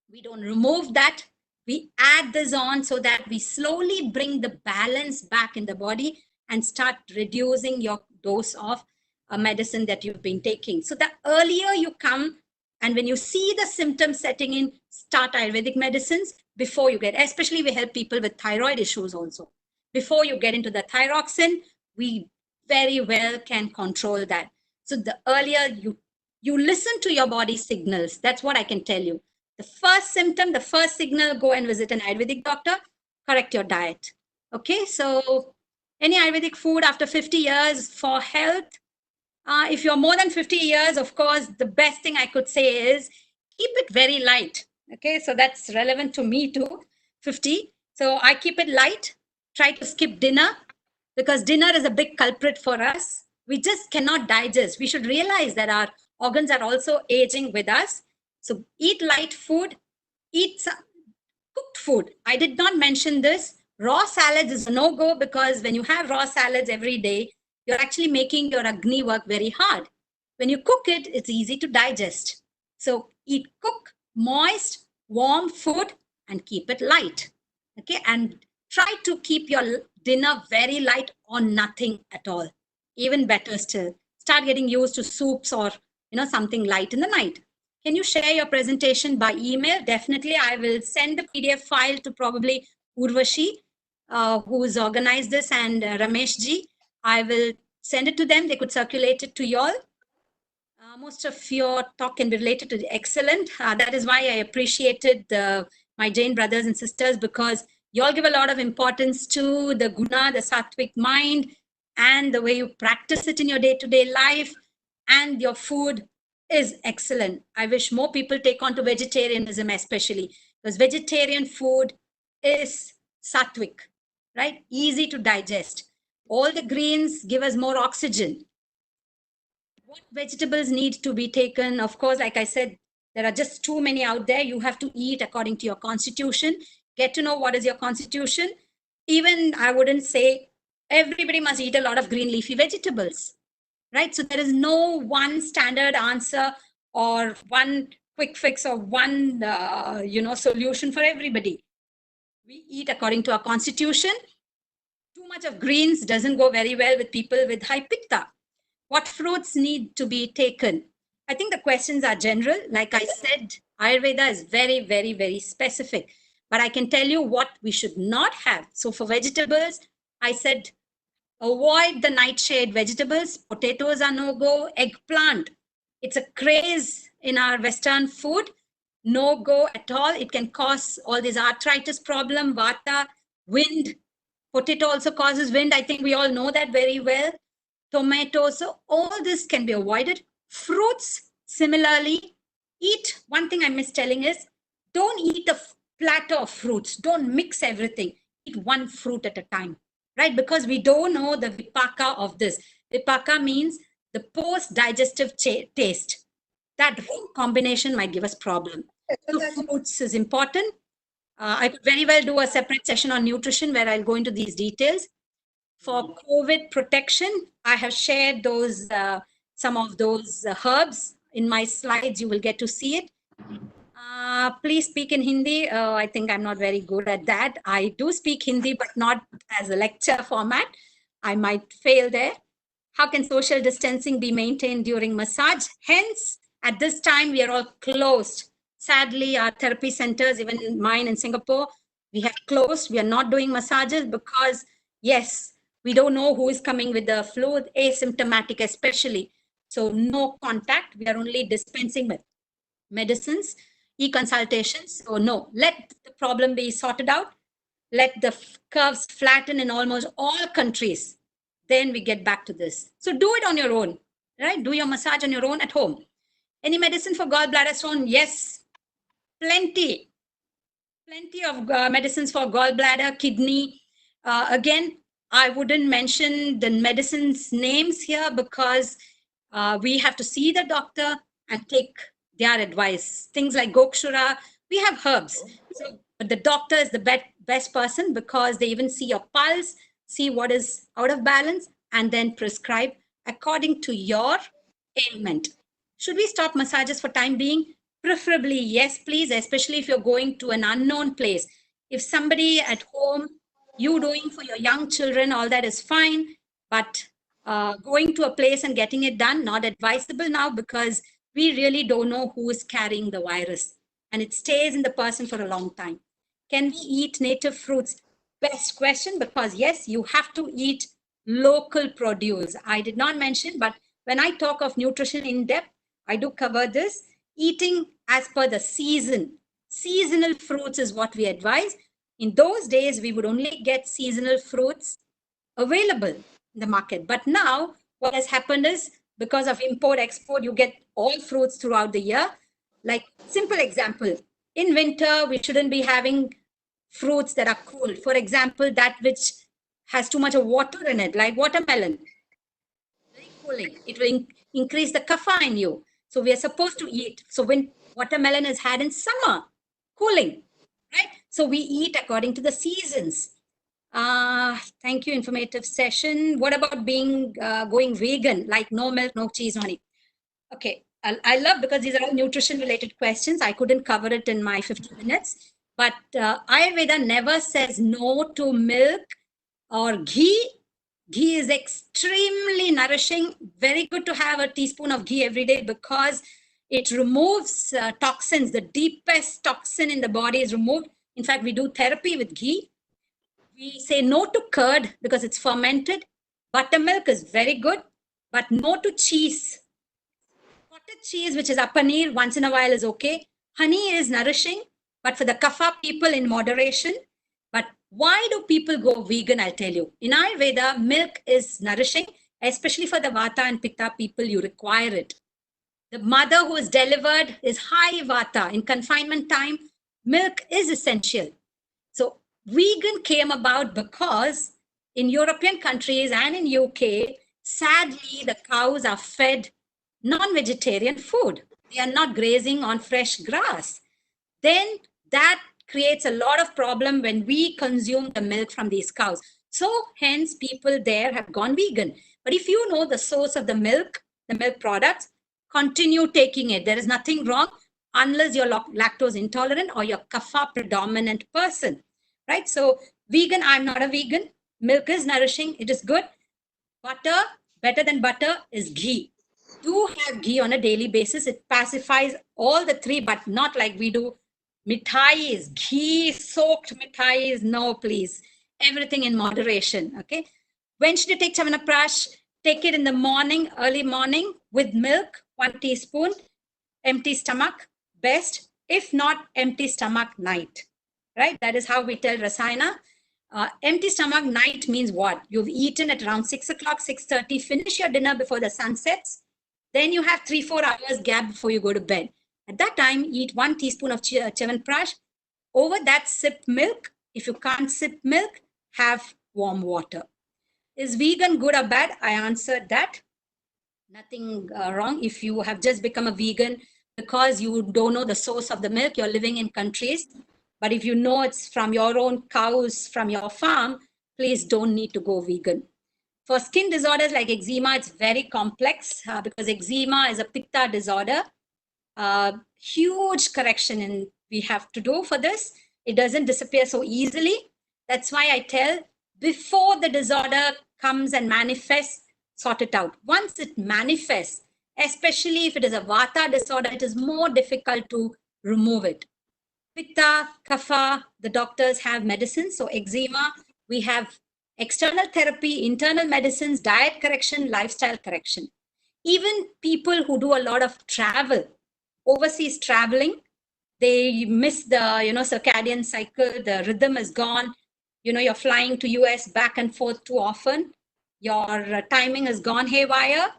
[SPEAKER 4] we don't remove that. We add this on so that we slowly bring the balance back in the body and start reducing your dose of a medicine that you've been taking. So the earlier you come, and when you see the symptoms setting in, start Ayurvedic medicines before you get, especially we help people with thyroid issues also. Before you get into the thyroxine, we very well can control that. So the earlier you listen to your body signals, that's what I can tell you. The first symptom, the first signal, go and visit an Ayurvedic doctor, correct your diet. Okay, so any Ayurvedic food after 50 years for health, if you're more than 50 years, of course, the best thing I could say is keep it very light. Okay, so that's relevant to me too, 50. So I keep it light, try to skip dinner, because dinner is a big culprit for us. We just cannot digest. We should realize that our organs are also aging with us. So eat light food, eat some cooked food. I did not mention this. Raw salads is a no-go, because when you have raw salads every day, you're actually making your Agni work very hard. When you cook it, it's easy to digest. So eat cook, moist, warm food and keep it light. Okay, and try to keep your dinner very light or nothing at all. Even better still, start getting used to soups or something light in the night. Can you share your presentation by email? Definitely, I will send the PDF file to probably Urvashi, who's organized this, and Ramesh ji. I will send it to them. They could circulate it to you all. Most of your talk can be related to the excellent. That is why I appreciated my Jain brothers and sisters, because you all give a lot of importance to the guna, the sattvic mind, and the way you practice it in your day-to-day life, and your food is excellent. I wish more people take on to vegetarianism, especially because vegetarian food is sattvic, right? Easy to digest. All the greens give us more oxygen. What vegetables need to be taken? Of course, like I said, there are just too many out there. You have to eat according to your constitution. Get to know what is your constitution. Even I wouldn't say everybody must eat a lot of green leafy vegetables, right? So there is no one standard answer or one quick fix or one solution for everybody. We eat according to our constitution. Too much of greens doesn't go very well with people with high pitta. What fruits need to be taken? I think the questions are general. Like I said, Ayurveda is very, very, very specific. But I can tell you what we should not have. So for vegetables, I said avoid the nightshade vegetables. Potatoes are no go. Eggplant, it's a craze in our Western food. No go at all. It can cause all this arthritis problem, vata, wind. Potato also causes wind. I think we all know that very well. Tomatoes, so all this can be avoided. Fruits, similarly, eat. One thing I miss telling is, don't eat a platter of fruits. Don't mix everything. Eat one fruit at a time, right? Because we don't know the vipaka of this. Vipaka means the post-digestive taste. That wrong combination might give us problem. So fruits is important. I could very well do a separate session on nutrition where I'll go into these details. For COVID protection, I have shared those some of those herbs in my slides. You will get to see it. Please speak in Hindi. I think I'm not very good at that. I do speak Hindi, but not as a lecture format. I might fail there. How can social distancing be maintained during massage? Hence, at this time, we are all closed. Sadly, our therapy centers, even mine in Singapore, we have closed. We are not doing massages because, yes, we don't know who is coming with the flu, asymptomatic especially. So no contact. We are only dispensing medicines, e-consultations. So no, let the problem be sorted out. Let the curves flatten in almost all countries. Then we get back to this. So do it on your own, right? Do your massage on your own at home. Any medicine for gallbladder stone? Yes, plenty. Plenty of medicines for gallbladder, kidney. Again, I wouldn't mention the medicines names here because we have to see the doctor and take their advice. Things like Gokshura, we have herbs. So, but the doctor is the best person because they even see your pulse, see what is out of balance, and then prescribe according to your ailment. Should we stop massages for time being? Preferably, yes, please, especially if you're going to an unknown place. If somebody at home, you doing for your young children, all that is fine. But going to a place and getting it done, not advisable now because we really don't know who is carrying the virus. And it stays in the person for a long time. Can we eat native fruits? Best question, because yes, you have to eat local produce. I did not mention, but when I talk of nutrition in depth, I do cover this. Eating as per the season. Seasonal fruits is what we advise. In those days, we would only get seasonal fruits available in the market. But now, what has happened is because of import, export, you get all fruits throughout the year. Like, simple example, in winter, we shouldn't be having fruits that are cool. For example, that which has too much of water in it, like watermelon. Very cooling. It will increase the kapha in you. So we are supposed to eat. So when watermelon is had in summer, cooling, right? So we eat according to the seasons. Thank you, informative session. What about being going vegan, like no milk, no cheese, no honey? Okay, I love because these are all nutrition related questions. I couldn't cover it in my 50 minutes, but Ayurveda never says no to milk or ghee. Ghee is extremely nourishing. Very good to have a teaspoon of ghee every day because it removes toxins. The deepest toxin in the body is removed. In fact, we do therapy with ghee. We say no to curd because it's fermented. Buttermilk is very good, but no to cheese. Cottage cheese, which is a paneer, once in a while is okay. Honey is nourishing, but for the kapha people in moderation. But why do people go vegan? I'll tell you. In Ayurveda, milk is nourishing, especially for the vata and pitta people, you require it. The mother who is delivered is high vata. In confinement time, milk is essential. So vegan came about because in European countries and in UK, sadly, the cows are fed non-vegetarian food. They are not grazing on fresh grass. Then that creates a lot of problem when we consume the milk from these cows. So hence people there have gone vegan. But if you know the source of the milk products, continue taking it. There is nothing wrong unless you're lactose intolerant or you're kapha predominant person, right? So vegan, I'm not a vegan. Milk is nourishing. It is good. Butter, better than butter is ghee. Do have ghee on a daily basis. It pacifies all the three, but not like we do. Mithais, ghee soaked mithais, no, please. Everything in moderation, okay? When should you take Chyawanprash? Take it in the morning, early morning with milk, 1 teaspoon, empty stomach, best. If not, empty stomach night, right? That is how we tell Rasayana. Empty stomach night means what? You've eaten at around 6 o'clock, 6:30, finish your dinner before the sun sets. Then you have 3-4 hours gap before you go to bed. At that time, eat 1 teaspoon of Chyawanprash. Over that, sip milk. If you can't sip milk, have warm water. Is vegan good or bad? I answered that. Nothing wrong. If you have just become a vegan because you don't know the source of the milk, you're living in countries. But if you know it's from your own cows, from your farm, please don't need to go vegan. For skin disorders like eczema, it's very complex because eczema is a pitta disorder. Huge correction we have to do for this. It doesn't disappear so easily. That's why I tell before the disorder comes and manifests, sort it out. Once it manifests, especially if it is a vata disorder, it is more difficult to remove it. Pitta, kapha, the doctors have medicines. So eczema, we have external therapy, internal medicines, diet correction, lifestyle correction. Even people who do a lot of travel, overseas traveling, they miss the circadian cycle, the rhythm is gone. You're flying to US back and forth too often. Your timing has gone haywire.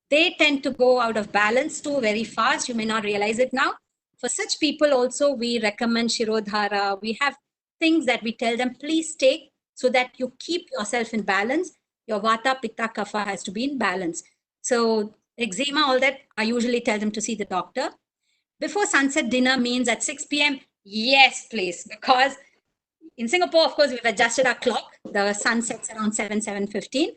[SPEAKER 4] They tend to go out of balance too very fast. You may not realize it now. For such people also, we recommend Shirodhara. We have things that we tell them, please take so that you keep yourself in balance. Your Vata, Pitta, Kapha has to be in balance. So eczema, all that, I usually tell them to see the doctor. Before sunset dinner means at 6 p.m. Yes, please. Because in Singapore, of course, we've adjusted our clock. The sun sets around 7:15.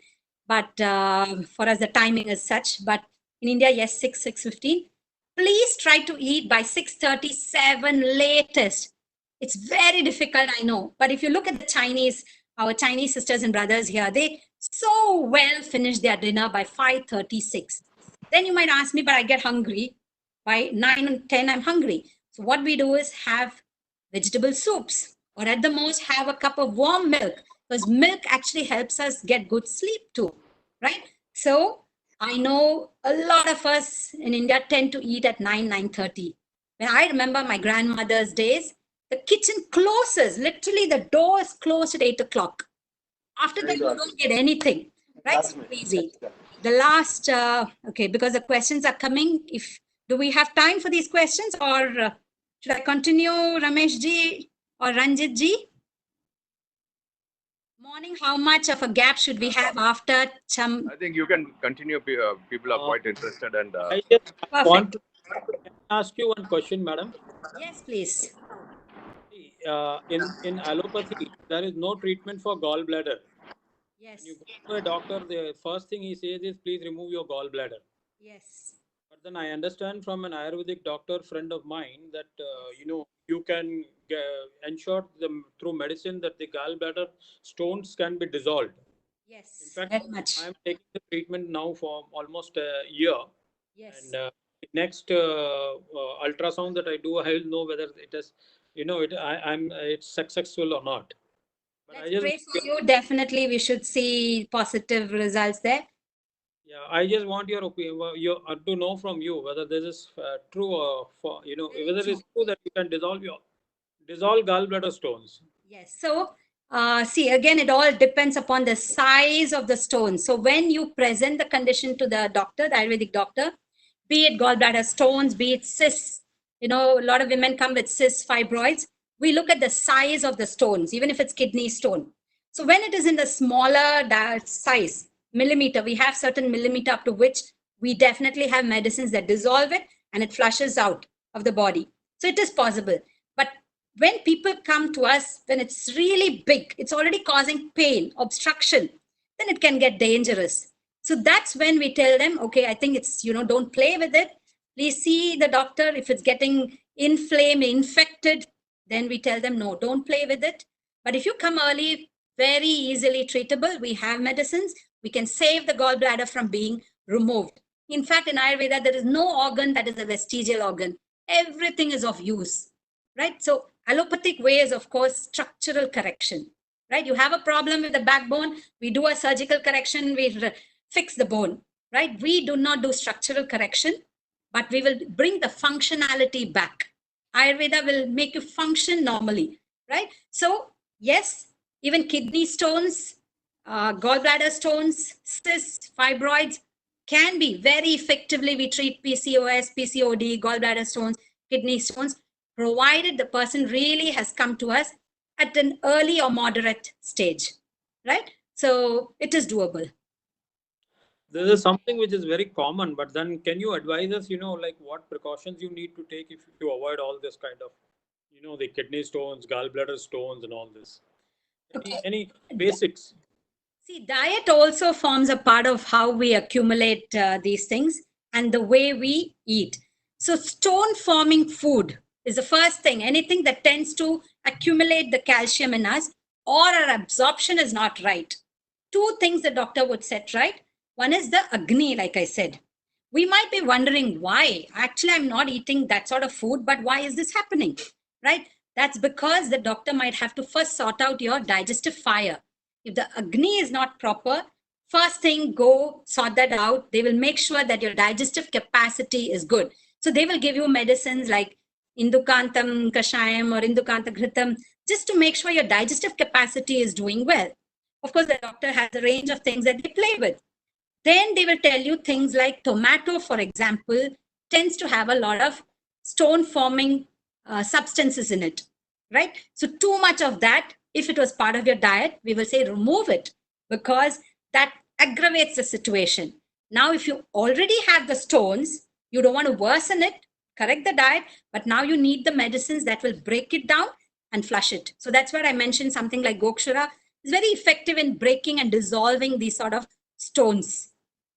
[SPEAKER 4] But for us, the timing is such. But in India, yes, 6:15. Please try to eat by 6:37 latest. It's very difficult, I know. But if you look at the Chinese, our Chinese sisters and brothers here, they so well finish their dinner by 5:36. Then you might ask me, but I get hungry. By 9 and 10, I'm hungry. So what we do is have vegetable soups, or at the most have a cup of warm milk, because milk actually helps us get good sleep too, right? So I know a lot of us in India tend to eat at 9:30. When I remember my grandmother's days, the kitchen closes, literally the door is closed at 8 o'clock. After that, you don't get anything, right? So crazy. The last, okay, because the questions are coming. Do we have time for these questions, or should I continue, Ramesh ji or Ranjit ji? Morning, how much of a gap should we have after
[SPEAKER 2] I think you can continue. People are quite interested, and
[SPEAKER 6] I just want
[SPEAKER 4] Perfect.
[SPEAKER 6] to ask you one question, madam.
[SPEAKER 4] Yes, please.
[SPEAKER 6] In allopathy, there is no treatment for gallbladder.
[SPEAKER 4] Yes.
[SPEAKER 6] When you go to a doctor, the first thing he says is, please remove your gallbladder.
[SPEAKER 4] Yes.
[SPEAKER 6] But then I understand from an Ayurvedic doctor friend of mine that you can ensure them through medicine that the gallbladder stones can be dissolved.
[SPEAKER 4] Yes.
[SPEAKER 6] In fact,
[SPEAKER 4] Very much.
[SPEAKER 6] I am taking the treatment now for almost a year.
[SPEAKER 4] Yes.
[SPEAKER 6] And next ultrasound that I do, I'll know whether it is, it's successful or not. But
[SPEAKER 4] Let's
[SPEAKER 6] I just
[SPEAKER 4] pray for you. Definitely, we should see positive results there.
[SPEAKER 6] Yeah, I just want your opinion, to know from you whether this is true or whether it's true that you can dissolve gallbladder stones.
[SPEAKER 4] Yes. So, see, again, it all depends upon the size of the stone. So, when you present the condition to the doctor, the Ayurvedic doctor, be it gallbladder stones, be it cysts, a lot of women come with cysts, fibroids. We look at the size of the stones, even if it's kidney stone. So when it is in the smaller size, millimeter, we have certain millimeter up to which we definitely have medicines that dissolve it and it flushes out of the body. So it is possible. But when people come to us, when it's really big, it's already causing pain, obstruction, then it can get dangerous. So that's when we tell them, okay, I think it's, don't play with it. Please see the doctor. If it's getting inflamed, infected, then we tell them, no, don't play with it. But if you come early, very easily treatable, we have medicines. We can save the gallbladder from being removed. In fact, in Ayurveda, there is no organ that is a vestigial organ. Everything is of use, right? So allopathic way is, of course, structural correction, right? You have a problem with the backbone, we do a surgical correction, we fix the bone, right? We do not do structural correction, but we will bring the functionality back. Ayurveda will make you function normally, right? So yes, even kidney stones, gallbladder stones, cysts, fibroids can be very effectively, we treat PCOS, PCOD, gallbladder stones, kidney stones, provided the person really has come to us at an early or moderate stage, right? So it is doable.
[SPEAKER 6] This is something which is very common, but then can you advise us, like what precautions you need to take if to avoid all this kind of, the kidney stones, gallbladder stones and all this? Any basics?
[SPEAKER 4] See, diet also forms a part of how we accumulate these things and the way we eat. So stone forming food is the first thing. Anything that tends to accumulate the calcium in us or our absorption is not right. Two things the doctor would set right. One is the Agni, like I said. We might be wondering why. Actually, I'm not eating that sort of food, but why is this happening? Right? That's because the doctor might have to first sort out your digestive fire. If the Agni is not proper, first thing, go sort that out. They will make sure that your digestive capacity is good. So they will give you medicines like Indukantam Kashayam or Indukanta Ghritam, just to make sure your digestive capacity is doing well. Of course, the doctor has a range of things that they play with. Then they will tell you things like tomato, for example, tends to have a lot of stone forming substances in it, right? So too much of that, if it was part of your diet, we will say remove it because that aggravates the situation. Now, if you already have the stones, you don't want to worsen it, correct the diet, but now you need the medicines that will break it down and flush it. So that's where I mentioned something like Gokshara is very effective in breaking and dissolving these sort of stones,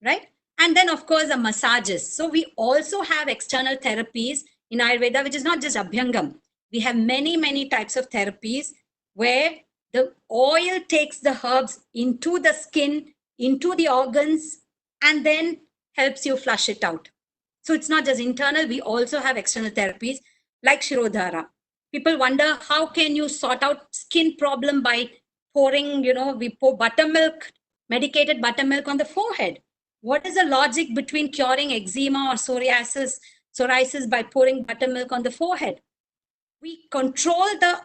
[SPEAKER 4] right? And then, of course, the massages. So we also have external therapies in Ayurveda, which is not just Abhyangam. We have many, many types of therapies where the oil takes the herbs into the skin, into the organs, and then helps you flush it out. So it's not just internal, we also have external therapies like Shirodhara. People wonder, how can you sort out skin problem by pouring, we pour buttermilk, medicated buttermilk on the forehead. What is the logic between curing eczema or psoriasis by pouring buttermilk on the forehead? We control the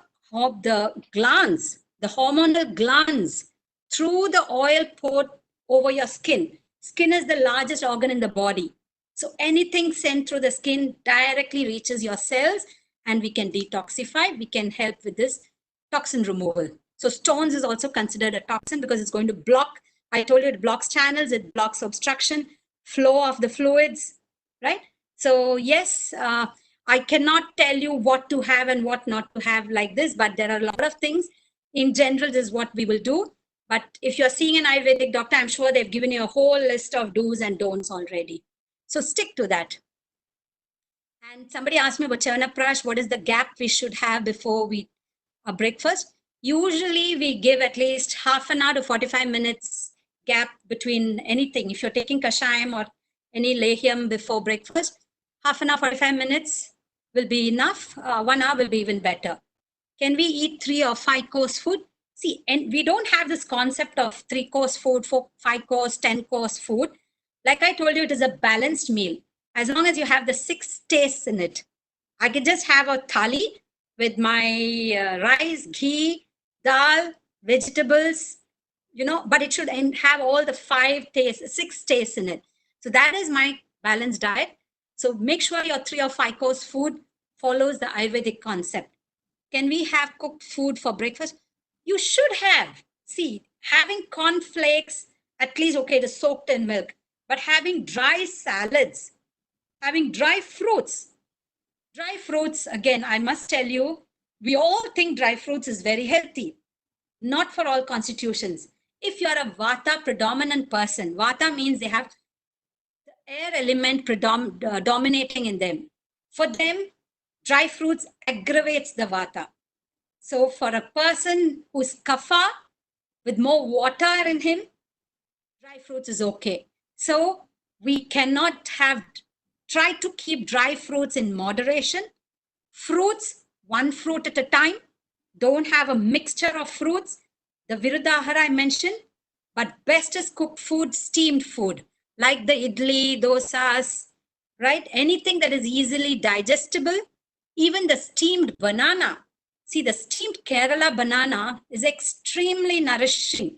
[SPEAKER 4] glands, the hormonal glands, through the oil poured over your skin. Skin is the largest organ in the body. So anything sent through the skin directly reaches your cells and we can detoxify. We can help with this toxin removal. So stones is also considered a toxin because it's going to block. I told you it blocks channels, it blocks obstruction, flow of the fluids, right? So yes, I cannot tell you what to have and what not to have like this, but there are a lot of things. In general, this is what we will do. But if you're seeing an Ayurvedic doctor, I'm sure they've given you a whole list of do's and don'ts already. So stick to that. And somebody asked me about Chanaprash, what is the gap we should have before we breakfast? Usually we give at least half an hour to 45 minutes gap between anything. If you're taking Kashayam or any Lehyam before breakfast, half an hour, 45 minutes will be enough. 1 hour will be even better. Can we eat 3 or 5 course food? See, and we don't have this concept of 3 course food, 4, 5 course, 10 course food. Like I told you, it is a balanced meal. As long as you have the 6 tastes in it. I can just have a thali with my rice, ghee, dal, vegetables, but it should have all the 6 tastes in it. So that is my balanced diet. So make sure your 3 or 5 course food follows the Ayurvedic concept. Can we have cooked food for breakfast? You should have. See, having cornflakes, at least, okay, it is soaked in milk, but having dry salads, having dry fruits, again, I must tell you, we all think dry fruits is very healthy. Not for all constitutions. If you are a Vata predominant person, Vata means they have the air element dominating in them. For them, dry fruits aggravates the Vata. So for a person who's Kapha, with more water in him, dry fruits is okay. So we cannot try to keep dry fruits in moderation. Fruits, one fruit at a time. Don't have a mixture of fruits. The Virudahara I mentioned, but best is cooked food, steamed food, like the idli, dosas, right? Anything that is easily digestible, even the steamed banana. See, the steamed Kerala banana is extremely nourishing.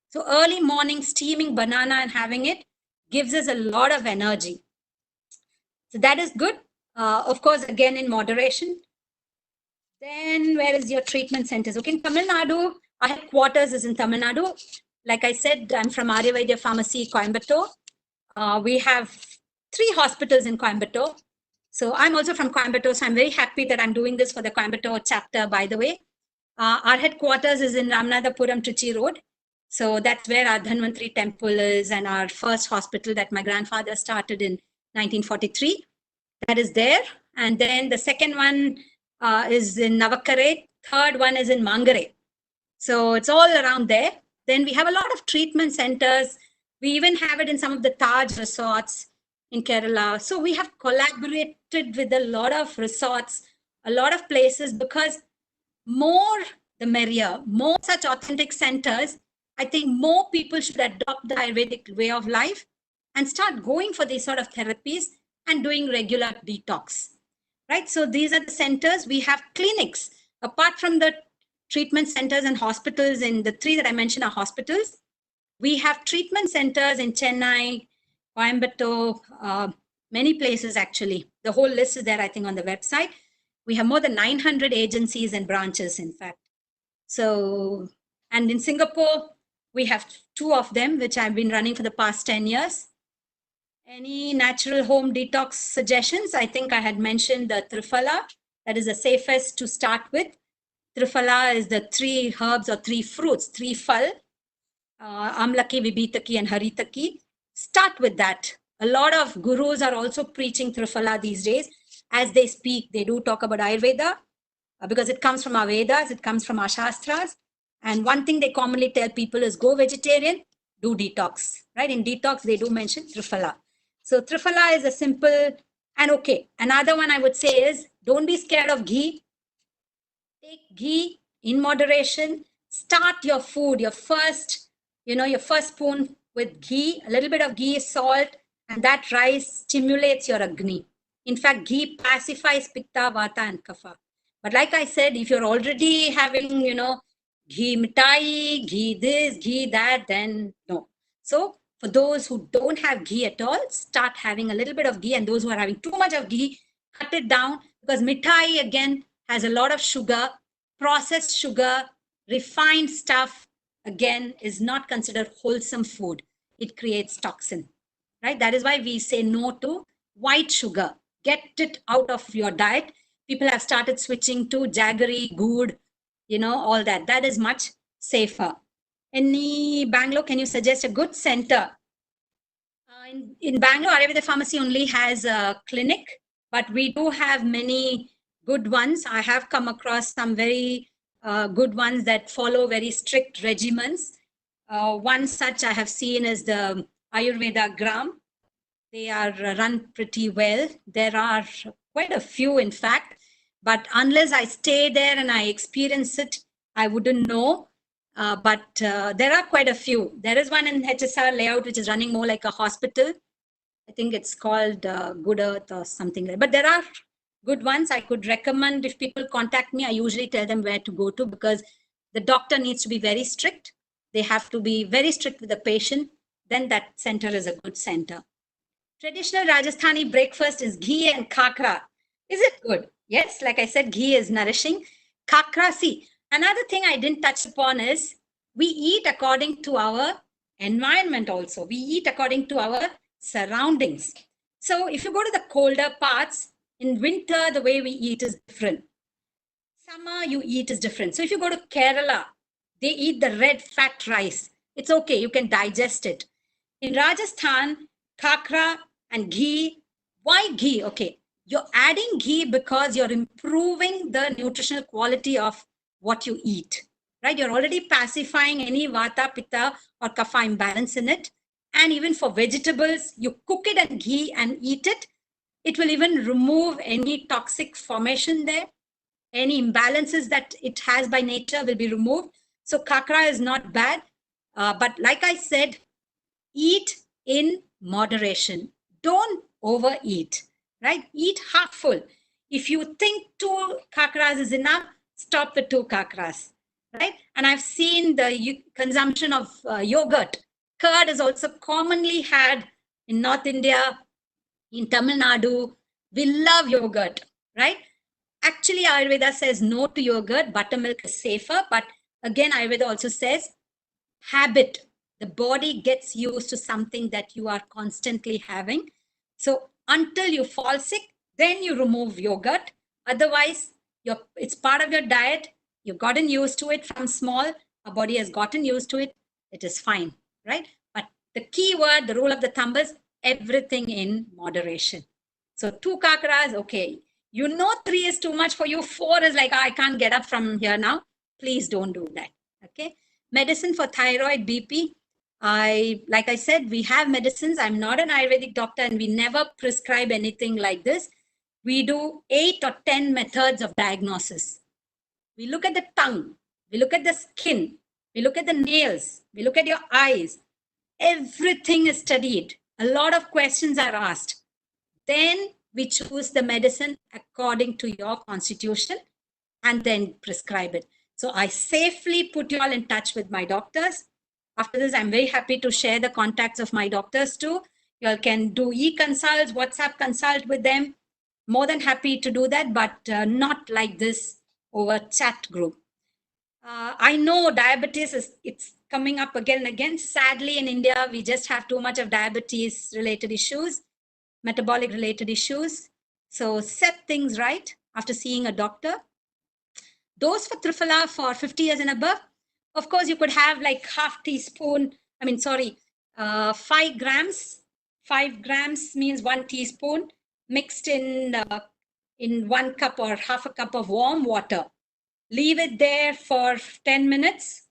[SPEAKER 4] So early morning steaming banana and having it gives us a lot of energy. So that is good. Of course, again, in moderation. Then where is your treatment centers? Okay, in Tamil Nadu, our headquarters is in Tamil Nadu. Like I said, I'm from Ayurveda Pharmacy, Coimbatore. We have 3 hospitals in Coimbatore. So I'm also from Coimbatore, so I'm very happy that I'm doing this for the Coimbatore chapter, by the way. Our headquarters is in Ramanathapuram, Trichy Road. So that's where our Dhanvantri temple is, and our first hospital that my grandfather started in 1943. That is there. And then the second one is in Navakare. Third one is in Mangare. So it's all around there. Then we have a lot of treatment centers. We even have it in some of the Taj resorts in Kerala. So we have collaborated with a lot of resorts, a lot of places, because more the merrier, more such authentic centers. I think more people should adopt the Ayurvedic way of life and start going for these sort of therapies and doing regular detox, right? So these are the centers. We have clinics. Apart from the treatment centers and hospitals, in the 3 that I mentioned are hospitals, we have treatment centers in Chennai, Coimbatore, many places actually. The whole list is there, I think, on the website. We have more than 900 agencies and branches, in fact. So, and in Singapore, we have 2 of them, which I've been running for the past 10 years. Any natural home detox suggestions? I think I had mentioned the Triphala. That is the safest to start with. Triphala is the 3 herbs or 3 fruits, 3 phal, Amlaki, Vibhitaki, and Haritaki. Start with that. A lot of gurus are also preaching Triphala these days. As they speak, they do talk about Ayurveda because it comes from our Vedas, it comes from our Shastras. And one thing they commonly tell people is go vegetarian, do detox, right? In detox, they do mention Triphala. So Triphala is a simple and okay. Another one I would say is don't be scared of ghee. Take ghee in moderation. Start your food, your first spoon with ghee, a little bit of ghee, salt, and that rice stimulates your Agni. In fact, ghee pacifies Pitta, Vata, and Kapha. But like I said, if you're already having, ghee mitai, ghee this, ghee that, then no. So for those who don't have ghee at all, start having a little bit of ghee. And those who are having too much of ghee, cut it down, because mitai, again, has a lot of sugar, processed sugar, refined stuff, again, is not considered wholesome food. It creates toxin, right? That is why we say no to white sugar. Get it out of your diet. People have started switching to jaggery, good, all that. That is much safer. In Bangalore, can you suggest a good center? In Bangalore, Ayurveda Pharmacy only has a clinic, but we do have many good ones. I have come across some very good ones that follow very strict regimens. One such I have seen is the Ayurveda Gram. They are run pretty well. There are quite a few, in fact, but unless I stay there and I experience it, I wouldn't know. But there are quite a few. There is one in HSR layout, which is running more like a hospital. I think it's called Good Earth or something like that. But there are good ones I could recommend. If people contact me, I usually tell them where to go to, because the doctor needs to be very strict. They have to be very strict with the patient. Then that center is a good center. Traditional Rajasthani breakfast is ghee and khakra. Is it good? Yes, like I said, ghee is nourishing. Khakra, see, another thing I didn't touch upon is We eat according to our environment also. We eat according to our surroundings. So if you go to the colder parts, in winter, the way we eat is different. Summer, you eat is different. So if you go to Kerala, they eat the red fat rice. It's okay, you can digest it. In Rajasthan, kakra and ghee. Why ghee? Okay, you're adding ghee because you're improving the nutritional quality of what you eat, right? You're already pacifying any vata, pitta, or kapha imbalance in it. And even for vegetables, you cook it in ghee and eat it. It will even remove any toxic formation there. Any imbalances that it has by nature will be removed. So kakra is not bad. But like I said, eat in moderation. Don't overeat, right? Eat half full. If you think 2 kakras is enough, stop with 2 kakras, right? And I've seen the consumption of yogurt. Curd is also commonly had in North India, in Tamil Nadu. We love yogurt, right? Actually, Ayurveda says no to yogurt. Buttermilk is safer. But again, Ayurveda also says habit. The body gets used to something that you are constantly having. So until you fall sick, then you remove yogurt. Otherwise, it's part of your diet. You've gotten used to it from small. Our body has gotten used to it. It is fine, right? But the key word, the rule of the thumb is everything in moderation. So 2 kakras, okay. You know 3 is too much for you. 4 is like, I can't get up from here now. Please don't do that, okay? Medicine for thyroid, BP. Like I said, we have medicines. I'm not an Ayurvedic doctor and we never prescribe anything like this. We do 8 or 10 methods of diagnosis. We look at the tongue, we look at the skin, we look at the nails, we look at your eyes. Everything is studied. A lot of questions are asked. Then we choose the medicine according to your constitution and then prescribe it. So I safely put you all in touch with my doctors. After this, I'm very happy to share the contacts of my doctors too. You all can do e-consults, WhatsApp consult with them. More than happy to do that, but not like this over chat group. I know diabetes it's coming up again and again. Sadly, in India, we just have too much of diabetes related issues, metabolic related issues. So set things right after seeing a doctor. Dose for Triphala for 50 years and above, of course, you could have like 5 grams. 5 grams means 1 teaspoon mixed in 1 cup or half a cup of warm water. Leave it there for 10 minutes,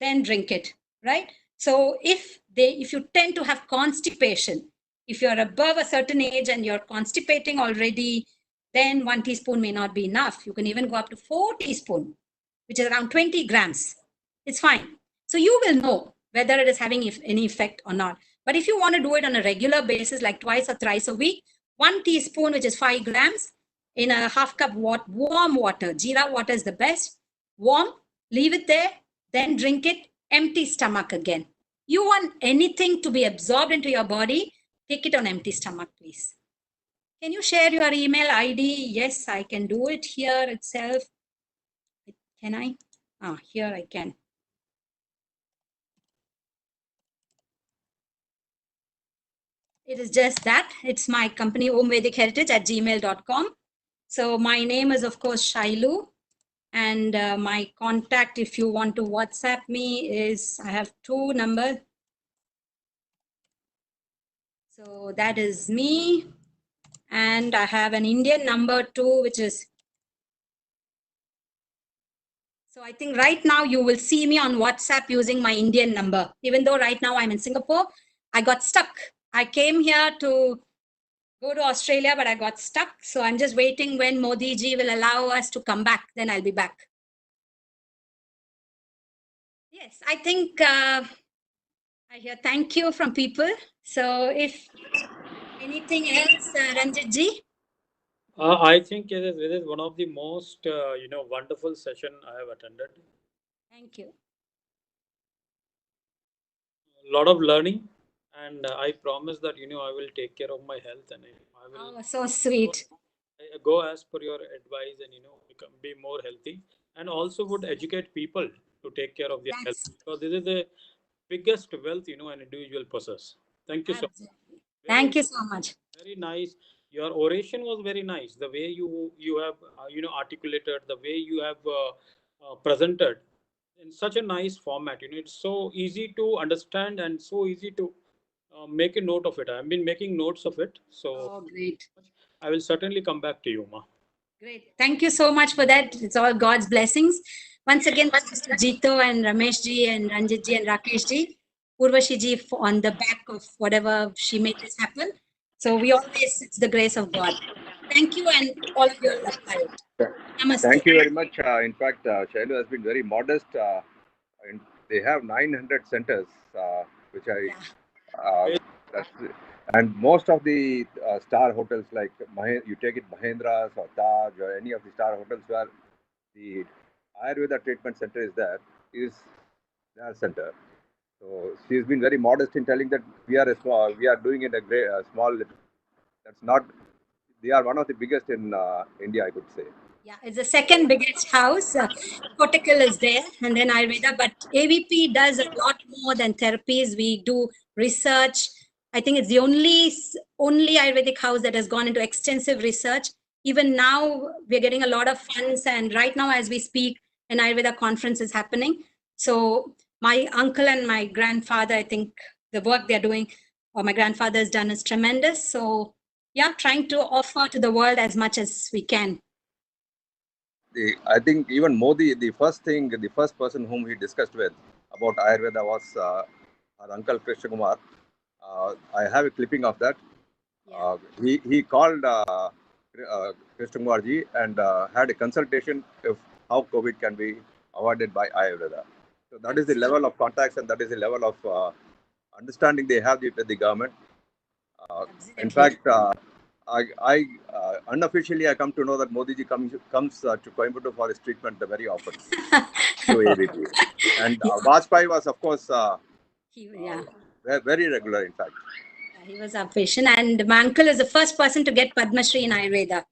[SPEAKER 4] then drink it, right? So if you tend to have constipation, if you're above a certain age and you're constipating already, then 1 teaspoon may not be enough. You can even go up to 4 teaspoons, which is around 20 grams. It's fine. So you will know whether it is having any effect or not. But if you want to do it on a regular basis, like twice or thrice a week, 1 teaspoon, which is 5 grams, in a half cup warm water. Jeera water is the best. Warm, leave it there, then drink it, empty stomach again. You want anything to be absorbed into your body, take it on empty stomach, please. Can you share your email ID? Yes, I can do it here itself. Can I? Here I can. It is just that. It's my company, Vedic@gmail.com. So my name is, of course, Shailu. And my contact, if you want to WhatsApp me, is I have 2 numbers. So that is me. And I have an Indian number too, which is. So I think right now you will see me on WhatsApp using my Indian number. Even though right now I'm in Singapore, I got stuck. I came here to go to Australia, but I got stuck. So I'm just waiting when Modi ji will allow us to come back. Then I'll be back. Yes, I think I hear thank you from people. So if anything else, Ranjit ji?
[SPEAKER 6] I think it is one of the most wonderful session I have attended.
[SPEAKER 4] Thank you.
[SPEAKER 6] A lot of learning, and I promise that I will take care of my health and I will.
[SPEAKER 4] Oh, so sweet.
[SPEAKER 6] Go as per your advice and be more healthy, and also would educate people to take care of their health.
[SPEAKER 4] That's
[SPEAKER 6] Because this is the biggest wealth, an individual possesses. Thank you so much.
[SPEAKER 4] absolutely.
[SPEAKER 6] Very
[SPEAKER 4] Thank you so much.
[SPEAKER 6] Very nice. Your oration was very nice. The way you have articulated, the way you have presented in such a nice format. It's so easy to understand and so easy to make a note of it. I've been making notes of it, so
[SPEAKER 4] Oh, great.
[SPEAKER 6] I will certainly come back to you, Ma.
[SPEAKER 4] Great. Thank you so much for that. It's all God's blessings. Once again, Mr. Jito and Ramesh ji and Ranjit ji and Rakesh ji, Urvashi ji on the back of whatever she made this happen. So we always, it's the grace of God. Thank you, and all of you are applied. Namaste.
[SPEAKER 2] Thank you very much. In fact, Shailu has been very modest. And they have 900 centers, which
[SPEAKER 4] Yeah.
[SPEAKER 2] that's, and most of the star hotels, like you take it Mahendra's or Taj or any of the star hotels where the Ayurveda treatment center is there, is their center. So she's been very modest in telling that we are doing it a great small. That's not. They are one of the biggest in India, I could say.
[SPEAKER 4] Yeah, it's the second biggest house. Cortical is there, and then Ayurveda. But AVP does a lot more than therapies. We do research. I think it's the only Ayurvedic house that has gone into extensive research. Even now, we're getting a lot of funds, and right now, as we speak, an Ayurveda conference is happening. So my uncle and my grandfather, I think the work they're doing, or my grandfather has done, is tremendous. So yeah, trying to offer to the world as much as we can.
[SPEAKER 2] I think even Modi, the first person whom he discussed with about Ayurveda was our uncle Krishna Kumar. I have a clipping of that.
[SPEAKER 4] Yeah.
[SPEAKER 2] He called Krishna Kumar ji and had a consultation of how COVID can be avoided by Ayurveda. So that is the level of contacts and that is the level of understanding they have with the government. In fact, I unofficially I come to know that Modi ji comes to Coimbatore for his treatment very often to ABP. And Vajpayee was, of course, very regular, in fact.
[SPEAKER 4] He was our patient, and my uncle is the first person to get Padma Shri in Ayurveda.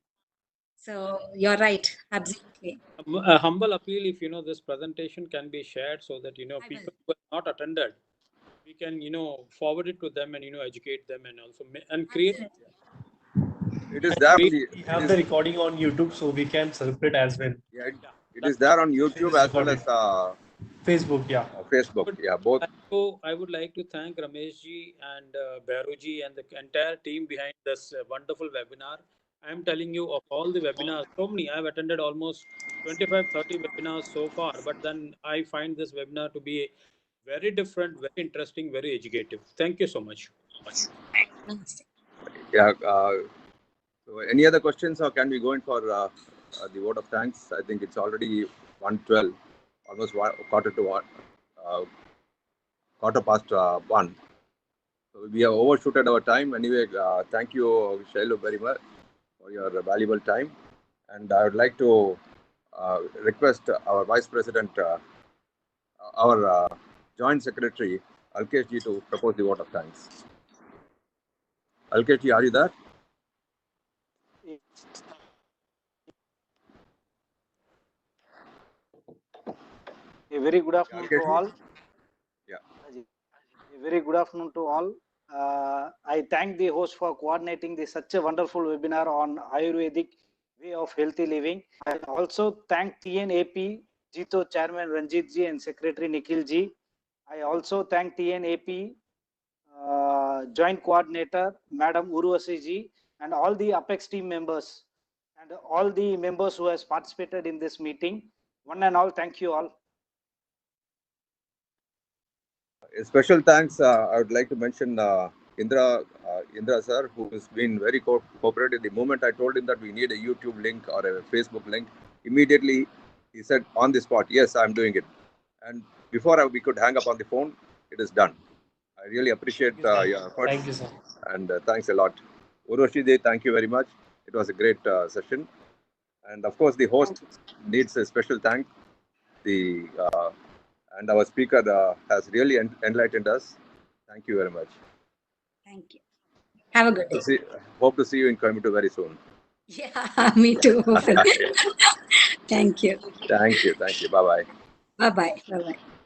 [SPEAKER 4] So you're right, absolutely.
[SPEAKER 6] A humble appeal, if this presentation can be shared so that people who have not attended, we can forward it to them and educate them and also create.
[SPEAKER 2] It is there.
[SPEAKER 5] We have the recording on YouTube, so we can celebrate as well.
[SPEAKER 2] Yeah, it is there on YouTube as well as
[SPEAKER 5] Facebook. Yeah,
[SPEAKER 2] Facebook. Yeah, both.
[SPEAKER 6] So I would like to thank Ramesh ji and Bhairu ji and the entire team behind this wonderful webinar. I am telling you, of all the webinars, so many, I have attended almost 25-30 webinars so far, but then I find this webinar to be very different, very interesting, very educative. Thank you so much.
[SPEAKER 2] Yeah. So any other questions, or can we go in for the vote of thanks? I think it's already 1:12, almost quarter past 1. So we have overshooted our time. Anyway, thank you, Shailu, very much for your valuable time. And I would like to request our Vice President, our Joint Secretary, Alkesh ji, to propose the vote of thanks. Alkesh ji, are you there?
[SPEAKER 7] A very good afternoon to all.
[SPEAKER 2] Yeah.
[SPEAKER 7] A very good afternoon to all. I thank the host for coordinating such a wonderful webinar on Ayurvedic way of healthy living. I also thank TNAP, Jito Chairman Ranjit ji and Secretary Nikhil ji. I also thank TNAP Joint Coordinator Madam Urvasi ji and all the Apex team members and all the members who has participated in this meeting. One and all, thank you all.
[SPEAKER 2] A special thanks I would like to mention Indra sir, who has been very cooperative. The moment I told him that we need a YouTube link or a Facebook link, immediately he said on the spot, yes, I'm doing it. And before we could hang up on the phone, it is done. I really appreciate your efforts.
[SPEAKER 5] Thank you, sir.
[SPEAKER 2] And thanks a lot. Urvashi, thank you very much. It was a great session. And of course, the host needs a special thank. And our speaker has really enlightened us. Thank you very much.
[SPEAKER 4] Thank you. Have a good day.
[SPEAKER 2] Hope to see you in Coimbatore very soon.
[SPEAKER 4] Yeah, me too. Thank you.
[SPEAKER 2] Thank you. Bye-bye.
[SPEAKER 4] Bye-bye. Bye-bye.